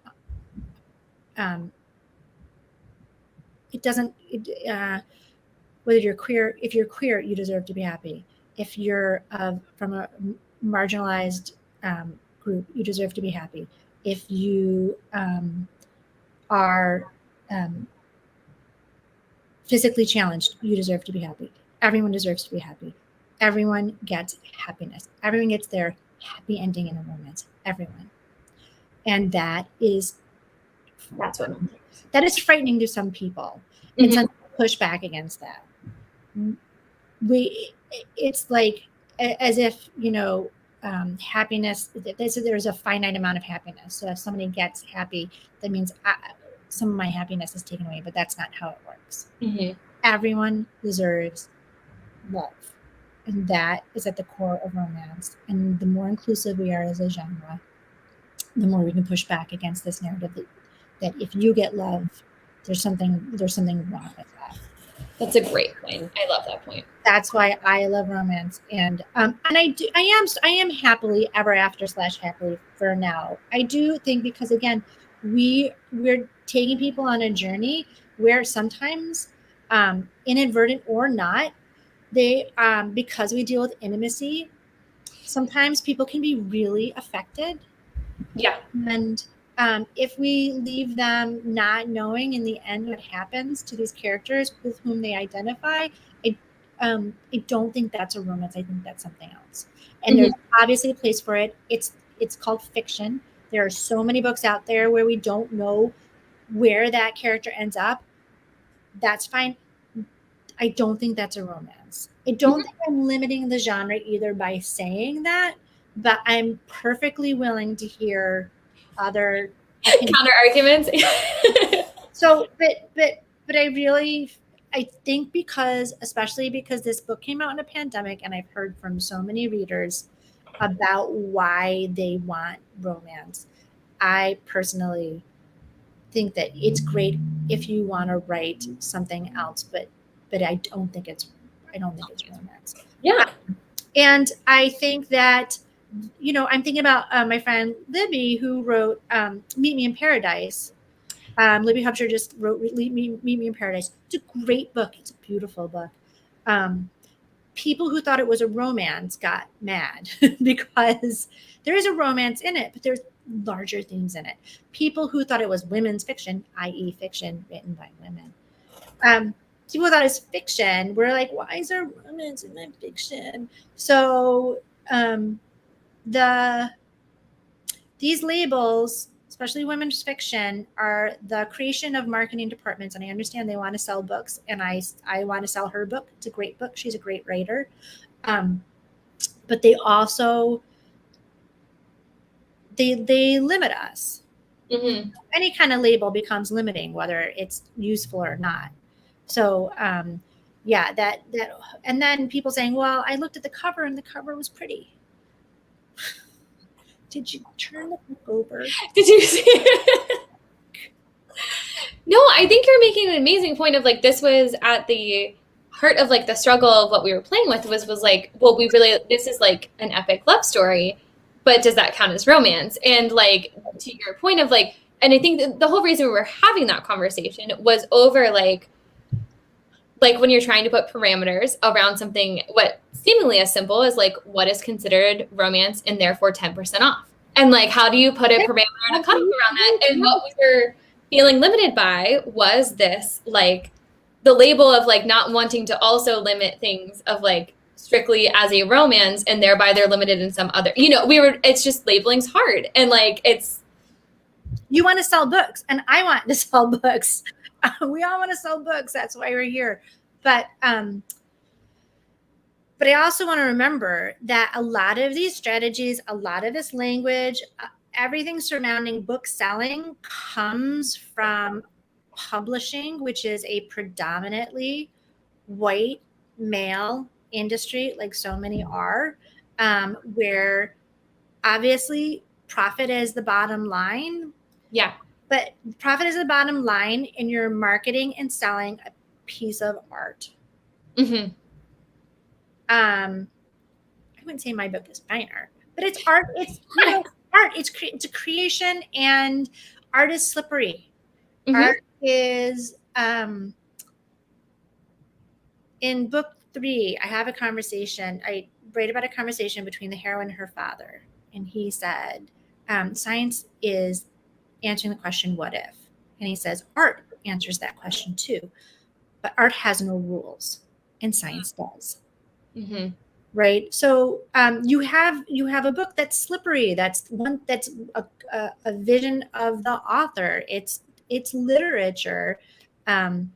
it doesn't, whether you're queer, if you're queer, you deserve to be happy. If you're from a marginalized group, you deserve to be happy. If you are physically challenged, you deserve to be happy. Everyone deserves to be happy. Everyone gets happiness. Everyone gets their happy ending in a romance. Everyone. And that is frightening to some people. And some push back against that. It's like as if, happiness, there's a finite amount of happiness. So if somebody gets happy, that means some of my happiness is taken away, but that's not how it works. Everyone deserves love. And that is at the core of romance. And the more inclusive we are as a genre, the more we can push back against this narrative that if you get love, there's something wrong with that. That's a great point. I love that point. That's why I love romance, and I am happily ever after / happily for now. I do think, because again, we're taking people on a journey where sometimes, inadvertent or not, they because we deal with intimacy, sometimes people can be really affected. Yeah. And if we leave them not knowing in the end what happens to these characters with whom they identify, I don't think that's a romance. I think that's something else. And there's obviously a place for it. It's called fiction. There are so many books out there where we don't know where that character ends up. That's fine. I don't think that's a romance. I don't think I'm limiting the genre either by saying that, but I'm perfectly willing to hear other counter arguments. So, but I think especially because this book came out in a pandemic, and I've heard from so many readers about why they want romance. I personally think that it's great if you want to write something else, but I don't think it's romance. Yeah. And I think that, I'm thinking about my friend Libby, who wrote Meet Me in Paradise. Libby Hubsher just wrote Meet Me in Paradise. It's a great book. It's a beautiful book. People who thought it was a romance got mad because there is a romance in it, but there's larger themes in it. People who thought it was women's fiction, i.e. fiction written by women, people thought it was fiction. We're like, why is there romance in my fiction? So these labels, especially women's fiction, are the creation of marketing departments. And I understand they want to sell books, and I want to sell her book. It's a great book. She's a great writer. But they also, they limit us. Any kind of label becomes limiting, whether it's useful or not. So, yeah, that, and then people saying, well, I looked at the cover and the cover was pretty. Did you turn the book over? Did you see it? No, I think you're making an amazing point of like, this was at the heart of like the struggle of what we were playing with was like, well, this is like an epic love story, but does that count as romance? And like, to your point of like, and I think the whole reason we were having that conversation was over like when you're trying to put parameters around something, what seemingly as simple as like, what is considered romance and therefore 10% off? And like, how do you put a parameter and a cutoff around that? And what we were feeling limited by was this, like the label of like not wanting to also limit things of like strictly as a romance, and thereby they're limited in some other, it's just labeling's hard. And like, you want to sell books and I want to sell books. We all want to sell books. That's why we're here. But I also want to remember that a lot of these strategies, a lot of this language, everything surrounding book selling comes from publishing, which is a predominantly white male industry, like so many are, where obviously profit is the bottom line. Yeah. But profit is the bottom line, and you're marketing and selling a piece of art. I wouldn't say my book is fine art, but it's art. It's, you know, art. It's a creation, and art is slippery. Art is, in book 3, I have a conversation. I write about a conversation between the heroine and her father. And he said, science is answering the question, what if? And he says, art answers that question too. But art has no rules, and science does. Right. So you have a book that's slippery. That's one that's a vision of the author. It's literature, and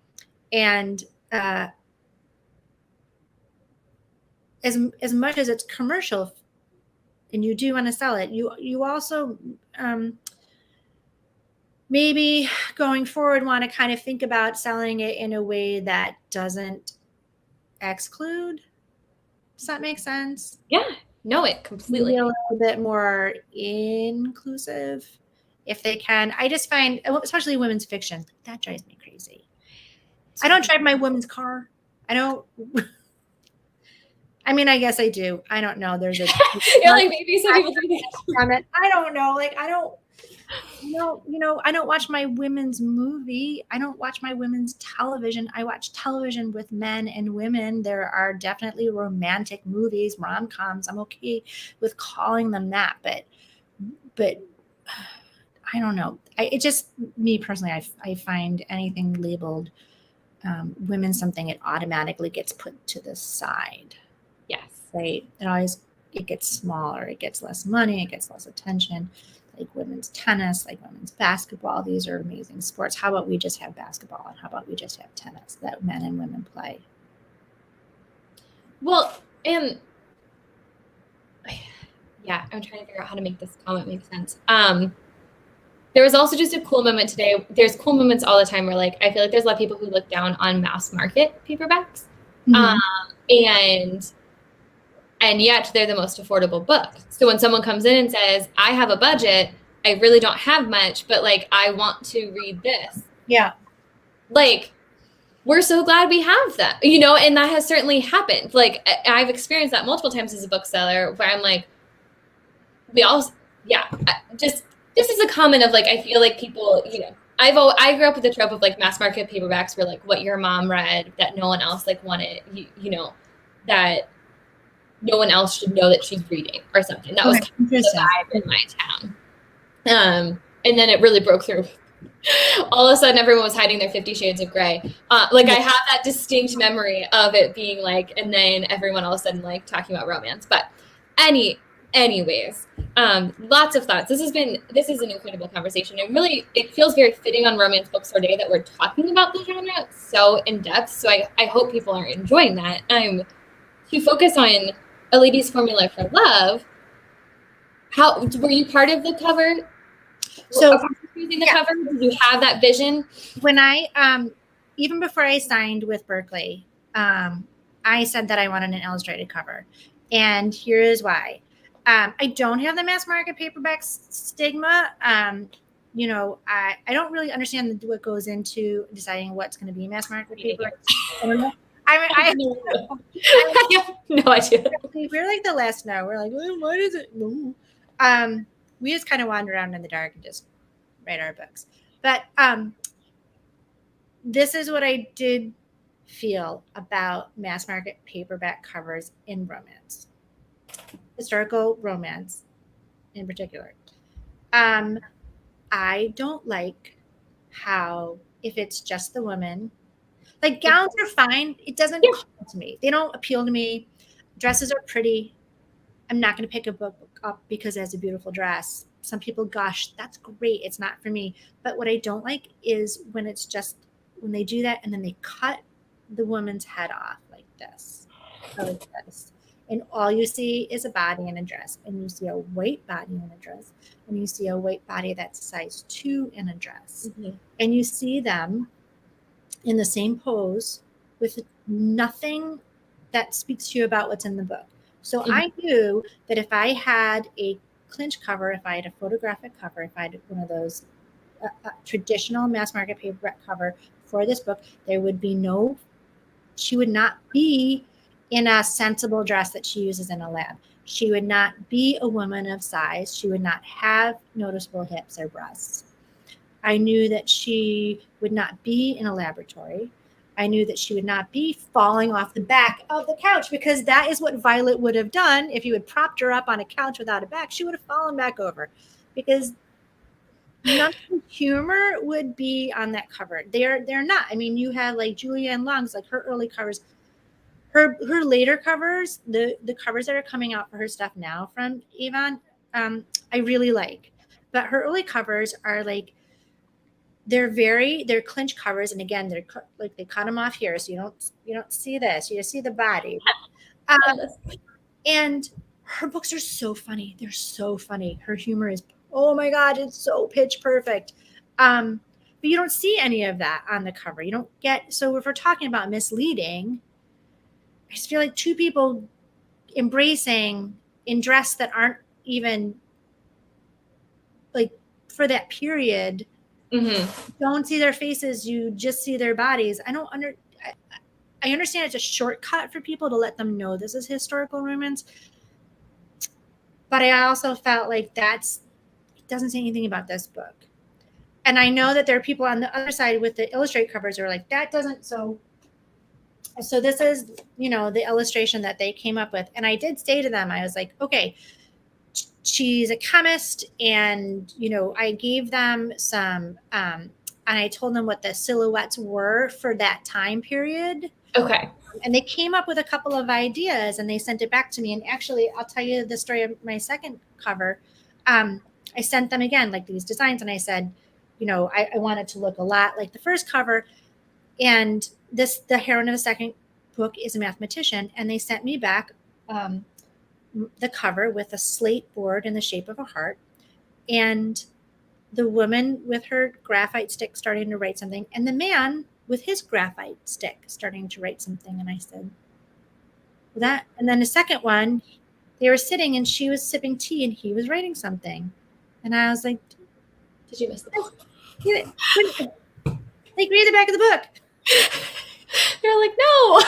as much as it's commercial, and you do want to sell it, you also maybe going forward want to kind of think about selling it in a way that doesn't exclude. Does that make sense? Yeah, no, it completely. Maybe a little bit more inclusive, if they can. I just find, especially women's fiction, that drives me crazy. I don't drive my woman's car. I don't. I mean, I guess I do. I don't know. There's a You're like, maybe some people think comment. I don't know. Like, I don't. I don't watch my women's movie. I don't watch my women's television. I watch television with men and women. There are definitely romantic movies, rom-coms. I'm okay with calling them that, but I don't know. It just, me personally, I find anything labeled women something, it automatically gets put to the side. Yes. Right. It gets smaller. It gets less money. It gets less attention. Like women's tennis, like women's basketball. These are amazing sports. How about we just have basketball, and how about we just have tennis that men and women play? Well, and yeah, I'm trying to figure out how to make this comment make sense. There was also just a cool moment today. There's cool moments all the time where, like, I feel like there's a lot of people who look down on mass market paperbacks. And yet they're the most affordable book. So when someone comes in and says, I have a budget, I really don't have much, but like, I want to read this. Yeah. Like, we're so glad we have that, and that has certainly happened. Like, I've experienced that multiple times as a bookseller where I'm like, just is a comment of like, I feel like people, I grew up with the trope of like mass market paperbacks were like what your mom read that no one else like wanted, that no one else should know that she's reading or something. That was kind of the vibe in my town. And then it really broke through. All of a sudden, everyone was hiding their 50 Shades of Grey. I have that distinct memory of it being like, and then everyone all of a sudden like talking about romance. But anyways, lots of thoughts. This is an incredible conversation. And really, it feels very fitting on Romance Bookstore Day that we're talking about the genre so in depth. So I hope people are enjoying that. To focus on A Lady's Formula for Love, how were you part of the cover? So using the cover, did you have that vision? When I even before I signed with Berkeley, I said that I wanted an illustrated cover, and here is why. I don't have the mass market paperback stigma. I don't really understand what goes into deciding what's going to be mass market paper. I don't know. I have no idea. We're like the last no. We're like, well, what is it? No. We just kind of wander around in the dark and just write our books. But this is what I did feel about mass market paperback covers in romance, historical romance in particular. I don't like how, if it's just the woman, like gowns are fine. It doesn't call to me. They don't appeal to me. Dresses are pretty. I'm not going to pick a book up because it has a beautiful dress. Some people, gosh, that's great. It's not for me. But what I don't like is when they do that and then they cut the woman's head off like this. And all you see is a body in a dress. And you see a white body in a dress. And you see a white body that's size 2 in a dress. Mm-hmm. And you see them in the same pose with nothing that speaks to you about what's in the book. So I knew that if I had a clinch cover, if I had a photographic cover, if I had one of those traditional mass market paperback cover for this book, there would be she would not be in a sensible dress that she uses in a lab. She would not be a woman of size. She would not have noticeable hips or breasts. I knew that she would not be in a laboratory. I knew that she would not be falling off the back of the couch, because that is what Violet would have done. If you had propped her up on a couch without a back, she would have fallen back over, because none of the humor would be on that cover. They're not. I mean, you have like Julianne Long's, like her early covers, her later covers, the covers that are coming out for her stuff now from Avon, I really like. But her early covers are like, they're clinch covers, and again, they're like, they cut them off here, so you don't see this, you just see the body. And her books are so funny. They're so funny. Her humor is, oh my god, it's so pitch perfect. But you don't see any of that on the cover. You don't get, so if we're talking about misleading, I just feel like two people embracing in dress that aren't even like for that period. Don't see their faces, you just see their bodies. I understand it's a shortcut for people to let them know this is historical romance, but I also felt like it doesn't say anything about this book. And I know that there are people on the other side with the illustrate covers who are like, that doesn't, so this is, the illustration that they came up with. And I did say to them, I was like, okay, she's a chemist, and I gave them some and I told them what the silhouettes were for that time period. Okay. And they came up with a couple of ideas, and they sent it back to me. And actually, I'll tell you the story of my second cover. I sent them again like these designs, and I said, I want it to look a lot like the first cover. And the heroine of the second book is a mathematician, and they sent me back the cover with a slate board in the shape of a heart, and the woman with her graphite stick starting to write something, and the man with his graphite stick starting to write something. And I said, that, and then the second one, they were sitting and she was sipping tea and he was writing something. And I was like, did you miss the book? Like, read the back of the book. They're like, no.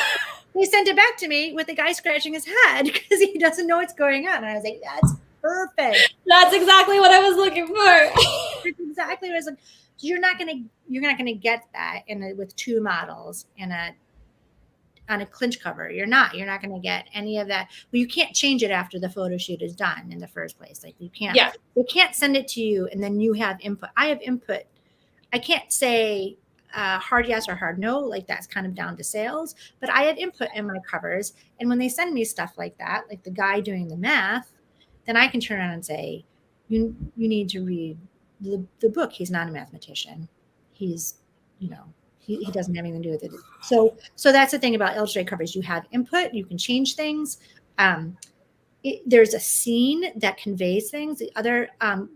They sent it back to me with the guy scratching his head because he doesn't know what's going on. And I was like, that's perfect. That's exactly what I was looking for. That's exactly what I was like. You're not gonna get that with two models on a clinch cover. You're not gonna get any of that. Well, you can't change it after the photo shoot is done in the first place. Like, you can't. Yeah. They can't send it to you and then you have input. I have input. I can't say hard yes or hard no, like that's kind of down to sales, but I have input in my covers. And when they send me stuff like that, like the guy doing the math, then I can turn around and say, you need to read the book. He's not a mathematician. He's, he doesn't have anything to do with it. So that's the thing about illustrated covers. You have input, you can change things. There's a scene that conveys things. The other,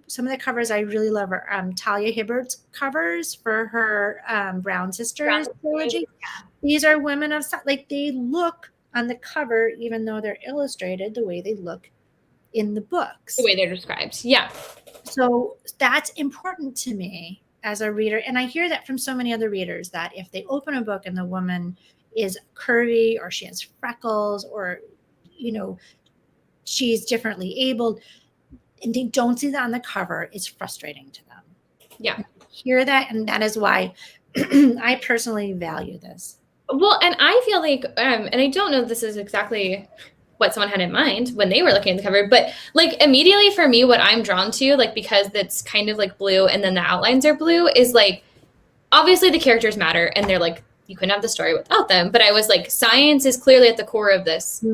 some of the covers I really love are Talia Hibbert's covers for her Brown Sisters trilogy. These are women of, like, they look on the cover, even though they're illustrated, the way they look in the books. The way they're described. Yeah. So that's important to me as a reader. And I hear that from so many other readers, that if they open a book and the woman is curvy or she has freckles or, she's differently abled and they don't see that on the cover, it's frustrating to them. Yeah. I hear that. And that is why I personally value this. Well, and I feel like, and I don't know if this is exactly what someone had in mind when they were looking at the cover, but like immediately for me, what I'm drawn to, like, because it's kind of like blue and then the outlines are blue, is like, obviously the characters matter and they're like, you couldn't have the story without them. But I was like, science is clearly at the core of this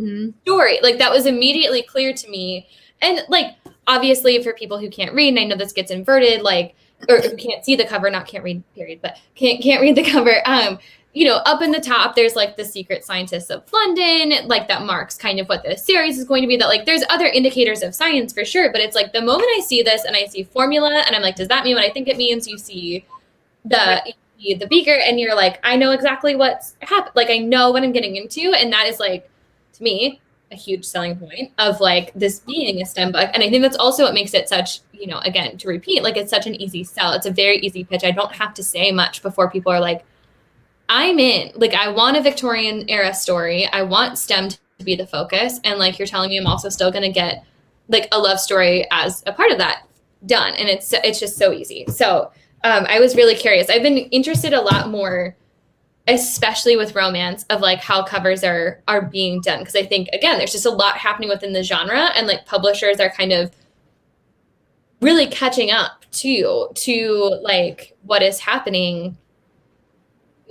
story. Like, that was immediately clear to me. And like, obviously for people who can't read, and I know this gets inverted, like, or who can't see the cover, not can't read, period, but can't read the cover. Up in the top, there's like the secret scientists of London, like that marks kind of what the series is going to be. That like, there's other indicators of science for sure. But it's like the moment I see this and I see formula and I'm like, does that mean what I think it means? You see the beaker and you're like, I know exactly what's happened. Like, I know what I'm getting into. And that is like, to me, a huge selling point of like this being a STEM book. And I think that's also what makes it such, again, to repeat, like, it's such an easy sell. It's a very easy pitch. I don't have to say much before people are like, I'm in. Like, I want a Victorian era story. I want STEM to be the focus. And like you're telling me, I'm also still going to get like a love story as a part of that done. And it's just so easy. So I was really curious. I've been interested a lot more, especially with romance, of like how covers are being done. Because I think, again, there's just a lot happening within the genre, and like publishers are kind of really catching up to like what is happening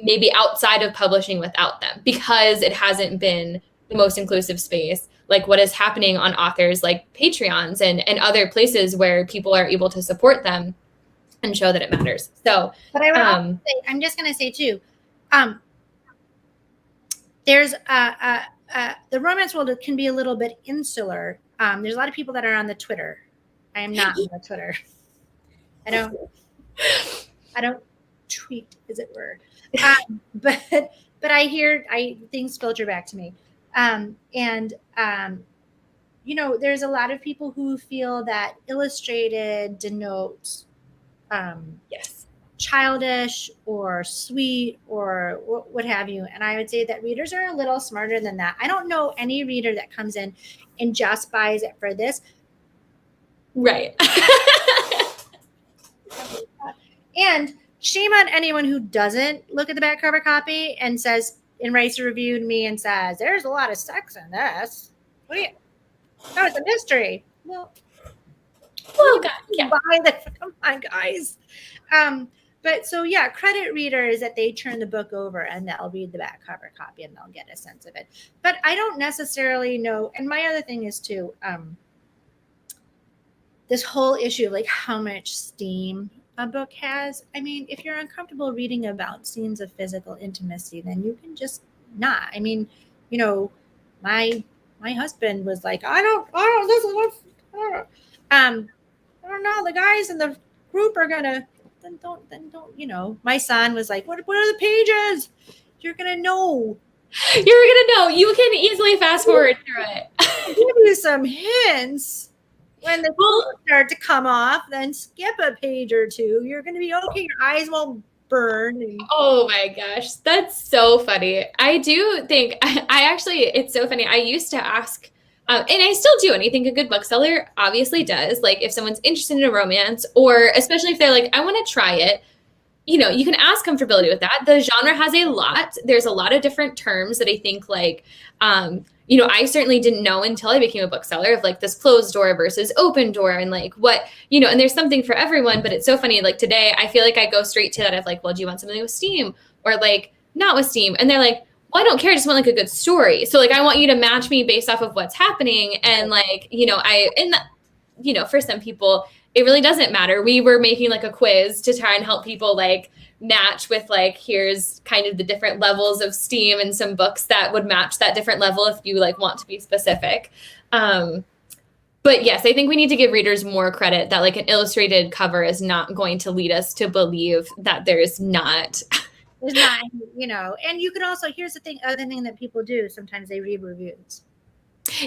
maybe outside of publishing without them, because it hasn't been the most inclusive space, like what is happening on authors like Patreons and other places where people are able to support them and show that it matters. So, but I would also say, I'm just going to say too, there's the romance world can be a little bit insular. There's a lot of people that are on the Twitter. I am not on the Twitter. I don't tweet, as it were. But I hear things filter back to me. There's a lot of people who feel that illustrated denotes yes, childish or sweet or what have you. And I would say that readers are a little smarter than that. I don't know any reader that comes in and just buys it for this. Right. And shame on anyone who doesn't look at the back cover copy and says, and writes a review to me and says, there's a lot of sex in this. What do you? Oh, it's a mystery. Well, God, yeah. Buy that. Come on, guys. But so yeah, credit readers that they turn the book over and they'll read the back cover copy and they'll get a sense of it. But I don't necessarily know. And my other thing is too, this whole issue of like how much steam a book has. I mean, if you're uncomfortable reading about scenes of physical intimacy, then you can just not. I mean, my husband was like, I don't know. The guys in the group are gonna then don't. My son was like, what are the pages? You're gonna know. You can easily fast forward through it. I'll give you some hints. When the clothes start to come off, then skip a page or two. You're going to be okay. Your eyes won't burn. Oh my gosh, that's so funny. I do think I actually, it's so funny. I used to ask, and I still do, and I think a good bookseller obviously does, like if someone's interested in a romance, or especially if they're like, I want to try it, you can ask comfortability with that. The genre has a lot. There's a lot of different terms that I think like, I certainly didn't know until I became a bookseller of like this closed door versus open door and like what, and there's something for everyone. But it's so funny. Like today, I feel like I go straight to that of like, well, do you want something with steam or like not with steam? And they're like, well, I don't care. I just want like a good story. So like, I want you to match me based off of what's happening. And like, for some people, it really doesn't matter. We were making like a quiz to try and help people like match with like, here's kind of the different levels of steam and some books that would match that different level if you like want to be specific. But yes, I think we need to give readers more credit that like an illustrated cover is not going to lead us to believe that there's not. There's not, and you can also, here's the thing, other thing that people do, sometimes they read reviews.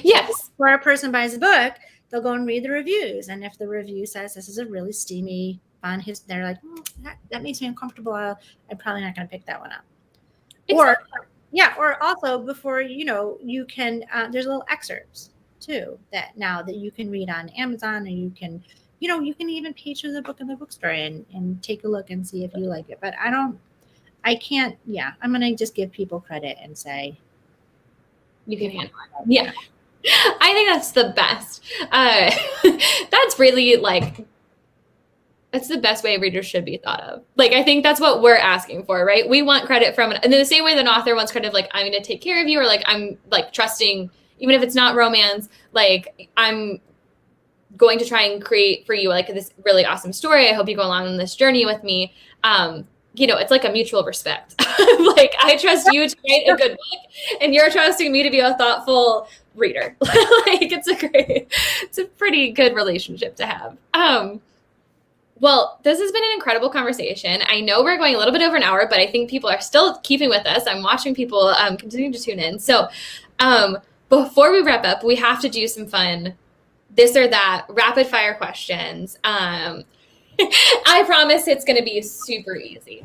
Yes. Where a person buys a book, they'll go and read the reviews. And if the review says this is a really steamy, fun, they're like, that makes me uncomfortable. I'm probably not going to pick that one up. Exactly. Or also before, you can, there's little excerpts too that you can read on Amazon, and you can even page through the book in the bookstore and take a look and see if you like it. But I'm going to just give people credit and say, you can handle it. Yeah. I think that's the best. That's really like, that's the best way readers should be thought of. Like, I think that's what we're asking for, right? We want credit from it. And in the same way that an author wants credit of like, I'm going to take care of you, or like, I'm like trusting, even if it's not romance, like I'm going to try and create for you like this really awesome story. I hope you go along on this journey with me. It's like a mutual respect. Like, I trust you to write a good book, and you're trusting me to be a thoughtful reader. Like, it's a pretty good relationship to have. Well, this has been an incredible conversation. I know we're going a little bit over an hour, but I think people are still keeping with us. I'm watching people continue to tune in. So before we wrap up, we have to do some fun this or that rapid fire questions. I promise it's going to be super easy.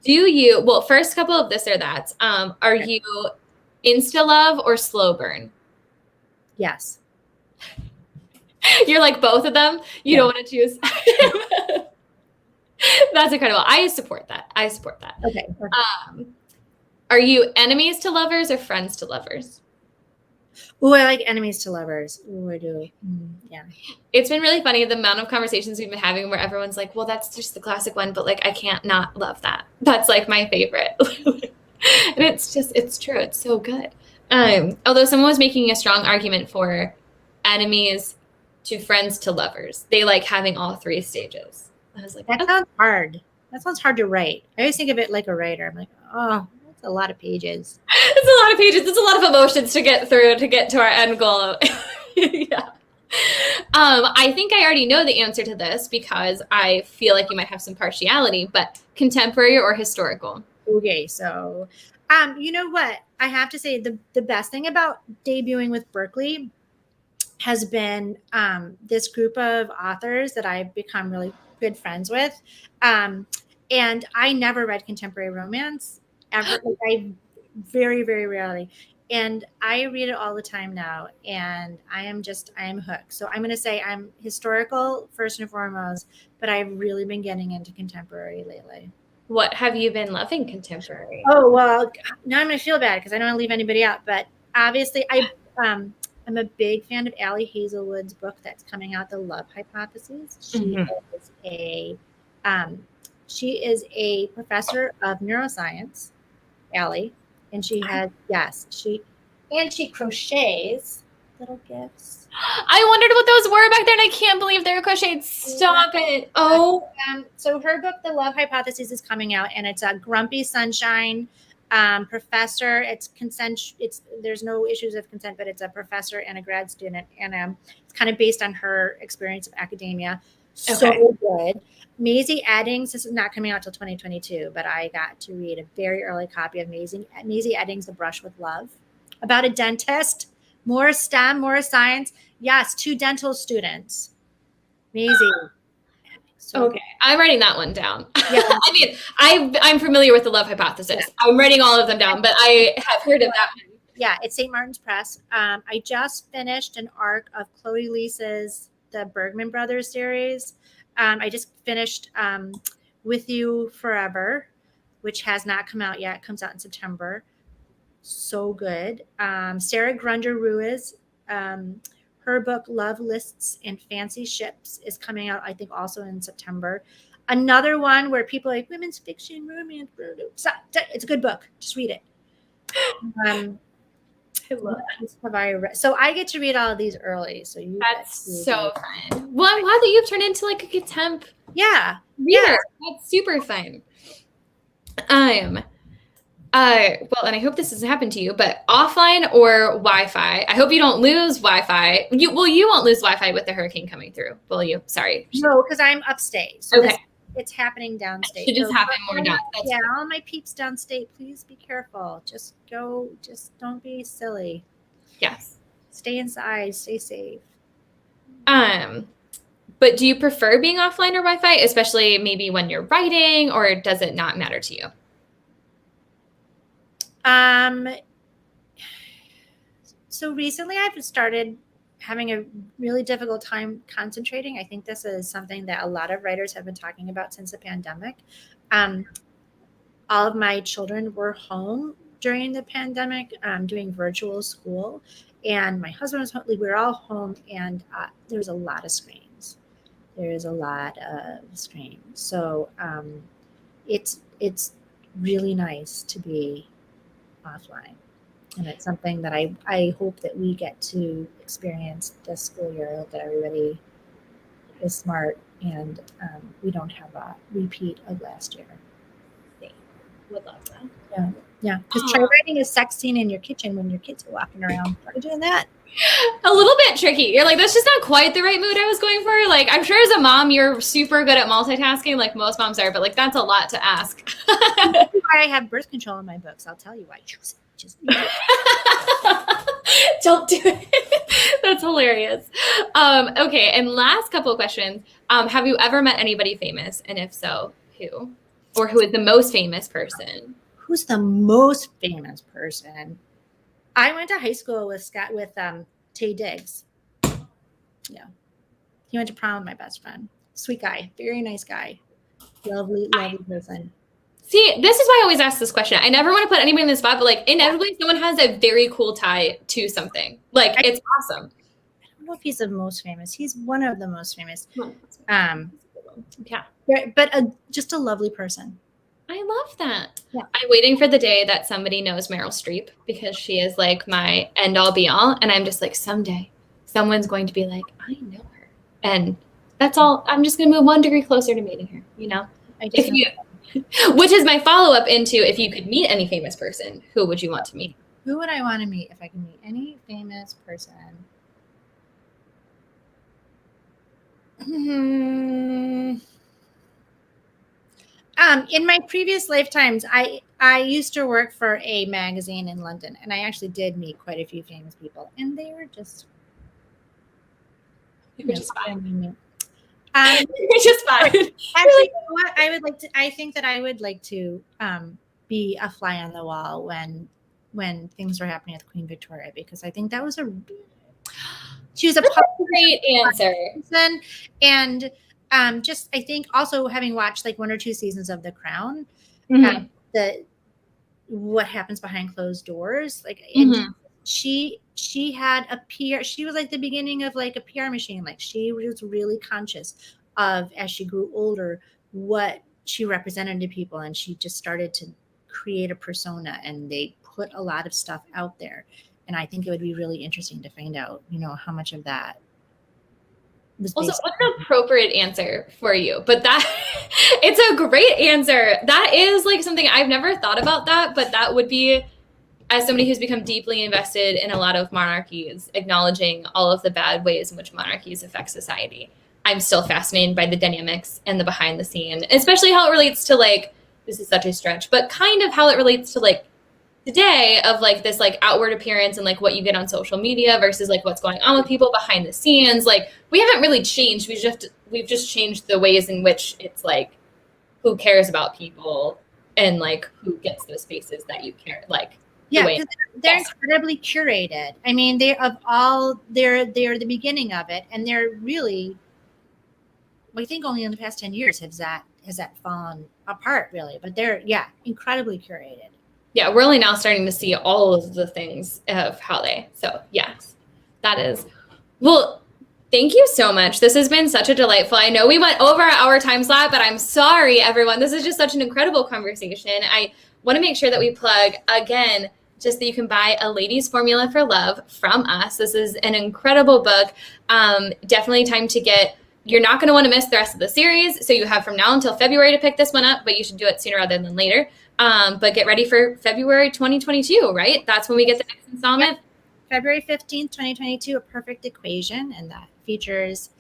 Well, first couple of this or that. Are you insta love or slow burn? Yes. You're like both of them. You don't want to choose. That's incredible. I support that. Okay. Are you enemies to lovers or friends to lovers? Oh, I like enemies to lovers. Oh, I do. Yeah. It's been really funny the amount of conversations we've been having where everyone's like, well, that's just the classic one, but like I can't not love that. That's like my favorite. And it's true. It's so good. Although someone was making a strong argument for enemies to friends to lovers. They like having all three stages. I was like, that sounds hard. That sounds hard to write. I always think of it like a writer. I'm like, oh, that's a lot of pages. It's a lot of pages. It's a lot of emotions to get through to get to our end goal. Yeah. I think I already know the answer to this because I feel like you might have some partiality, but contemporary or historical? Okay, so you know what? I have to say the best thing about debuting with Berkeley has been this group of authors that I've become really good friends with. And I never read contemporary romance ever. Like, I very, very rarely. And I read it all the time now. And I am hooked. So I'm going to say I'm historical first and foremost, but I've really been getting into contemporary lately. What have you been loving contemporary? Oh, well, now I'm going to feel bad because I don't want to leave anybody out. But obviously, I'm a big fan of Allie Hazelwood's book that's coming out, The Love Hypothesis. She is a professor of neuroscience, Allie, and she crochets little gifts. I wondered what those were back then. I can't believe they were crocheted. Stop it. Oh. So her book, The Love Hypothesis, is coming out, and it's a grumpy sunshine professor. It's consent. There's no issues of consent, but it's a professor and a grad student, and it's kind of based on her experience of academia. So good. Maisie Eddings. This is not coming out till 2022, but I got to read a very early copy of Maisie Eddings' The Brush with Love, about a dentist. More STEM, more science. Yes, 2 dental students. Maisie. So okay, I'm writing that one down. Yeah. I mean, I'm familiar with The Love Hypothesis. Yeah. I'm writing all of them down, but I have heard of that one. Yeah, it's St. Martin's Press. I just finished an arc of Chloe Lisa's The Bergman Brothers series. I just finished With You Forever, which has not come out yet. It comes out in September. So good. Sarah Grunder Ruiz, her book Love Lists and Fancy Ships is coming out, I think, also in September. Another one where people are like women's fiction, romance. It's a good book. Just read it. So I get to read all of these early. So that's so fun. Well, I'm glad that you've turned into like a contemp. Yeah. Reader. That's super fun. Well, and I hope this doesn't happen to you, but offline or Wi-Fi? I hope you don't lose Wi-Fi. You won't lose Wi-Fi with the hurricane coming through, will you? Sorry. No, because I'm upstate. So okay. It's happening downstate. It should just happen more down. Yeah, all my peeps downstate, please be careful. Just don't be silly. Yes. Stay inside, stay safe. But do you prefer being offline or Wi-Fi, especially maybe when you're writing, or does it not matter to you? So recently I've started having a really difficult time concentrating. I think this is something that a lot of writers have been talking about since the pandemic. All of my children were home during the pandemic, doing virtual school, and my husband was home. We were all home, and there was a lot of screens. So it's really nice to be offline. And it's something that I hope that we get to experience this school year. I hope that everybody is smart and we don't have a repeat of last year. Would love that. Yeah. Because try writing a sex scene in your kitchen when your kids are walking around. Are you doing that? A little bit tricky. You're like, that's just not quite the right mood I was going for. Like, I'm sure as a mom, you're super good at multitasking, like most moms are, but like that's a lot to ask. That's why I have birth control in my books. I'll tell you why. Just don't do it. That's hilarious. Okay, and last couple of questions. Have you ever met anybody famous? And if so, who? Or who is the most famous person? Who's the most famous person? I went to high school with Tay Diggs. Yeah. He went to prom with my best friend. Sweet guy. Very nice guy. Lovely person. See, this is why I always ask this question. I never want to put anybody in the spot, but like inevitably someone has a very cool tie to something. Like it's awesome. I don't know if he's the most famous. He's one of the most famous. Yeah. But just a lovely person. I love that. Yeah. I'm waiting for the day that somebody knows Meryl Streep because she is like my end all be all. And I'm just like, someday someone's going to be like, I know her. And that's all. I'm just going to move 1 degree closer to meeting her, you know? Which is my follow-up into if you could meet any famous person, who would you want to meet? Who would I want to meet if I could meet any famous person? In my previous lifetimes, I used to work for a magazine in London, and I actually did meet quite a few famous people, and they were just fine. Just fine. Actually, you know what? I think that I would like to be a fly on the wall when things were happening with Queen Victoria, because I think that was she was a great answer. Person, and just I think also having watched like 1 or 2 seasons of The Crown, what happens behind closed doors, like she had a PR. She was like the beginning of like a PR machine. Like she was really conscious of, as she grew older, what she represented to people, and she just started to create a persona, and they put a lot of stuff out there. And I think it would be really interesting to find out, you know, how much of that was also, what's an appropriate answer for you? But that it's a great answer. That is like something I've never thought about that, but that would be, as somebody who's become deeply invested in a lot of monarchies, acknowledging all of the bad ways in which monarchies affect society. I'm still fascinated by the dynamics and the behind the scene, especially how it relates to like, this is such a stretch, but kind of how it relates to like today of like this like outward appearance and like what you get on social media versus like what's going on with people behind the scenes. Like we haven't really changed. We've just changed the ways in which it's like who cares about people and like who gets those spaces that you care. Like because they're incredibly curated. I mean, they're the beginning of it, and they're really, I think only in the past 10 years has that fallen apart really, but they're incredibly curated. Yeah, we're only now starting to see all of the things of how so yes, that is. Well, thank you so much. This has been such a delightful, I know we went over our time slot, but I'm sorry, everyone. This is just such an incredible conversation. I want to make sure that we plug again, just that you can buy A Lady's Formula for Love from us. This is an incredible book. Definitely time to get. You're not going to want to miss the rest of the series. So you have from now until February to pick this one up, but you should do it sooner rather than later. But get ready for February 2022, right? That's when we get the next installment. February 15th, 2022, A Perfect Equation. And that features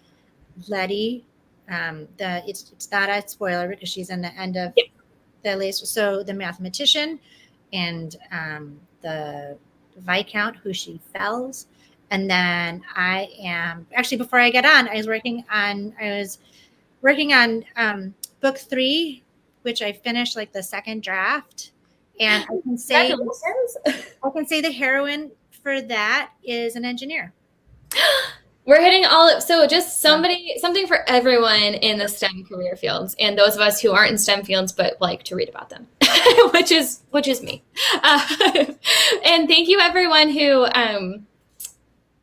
Letty. It's not a spoiler because she's in the end of the latest. So the mathematician and the Viscount who she fells. And then I am actually, before I get on, I was working on book 3, which I finished like the second draft. And I can say the heroine for that is an engineer. We're hitting all so just something for everyone in the STEM career fields, and those of us who aren't in STEM fields but like to read about them, which is me. And thank you everyone who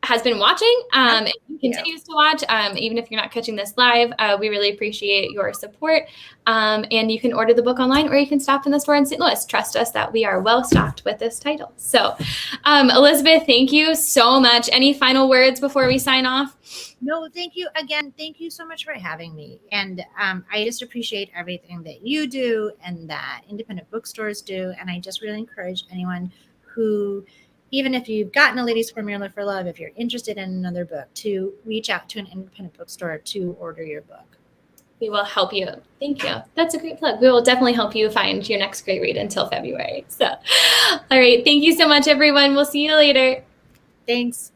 has been watching and continues to watch, even if you're not catching this live. We really appreciate your support. And you can order the book online, or you can stop in the store in St. Louis. Trust us that we are well stocked with this title. So, Elizabeth, thank you so much. Any final words before we sign off? No, thank you again. Thank you so much for having me. And I just appreciate everything that you do and that independent bookstores do. And I just really encourage anyone who, even if you've gotten A Lady's Formula for Love, if you're interested in another book, to reach out to an independent bookstore to order your book. We will help you. Thank you. That's a great plug. We will definitely help you find your next great read until February. So, all right. Thank you so much, everyone. We'll see you later. Thanks.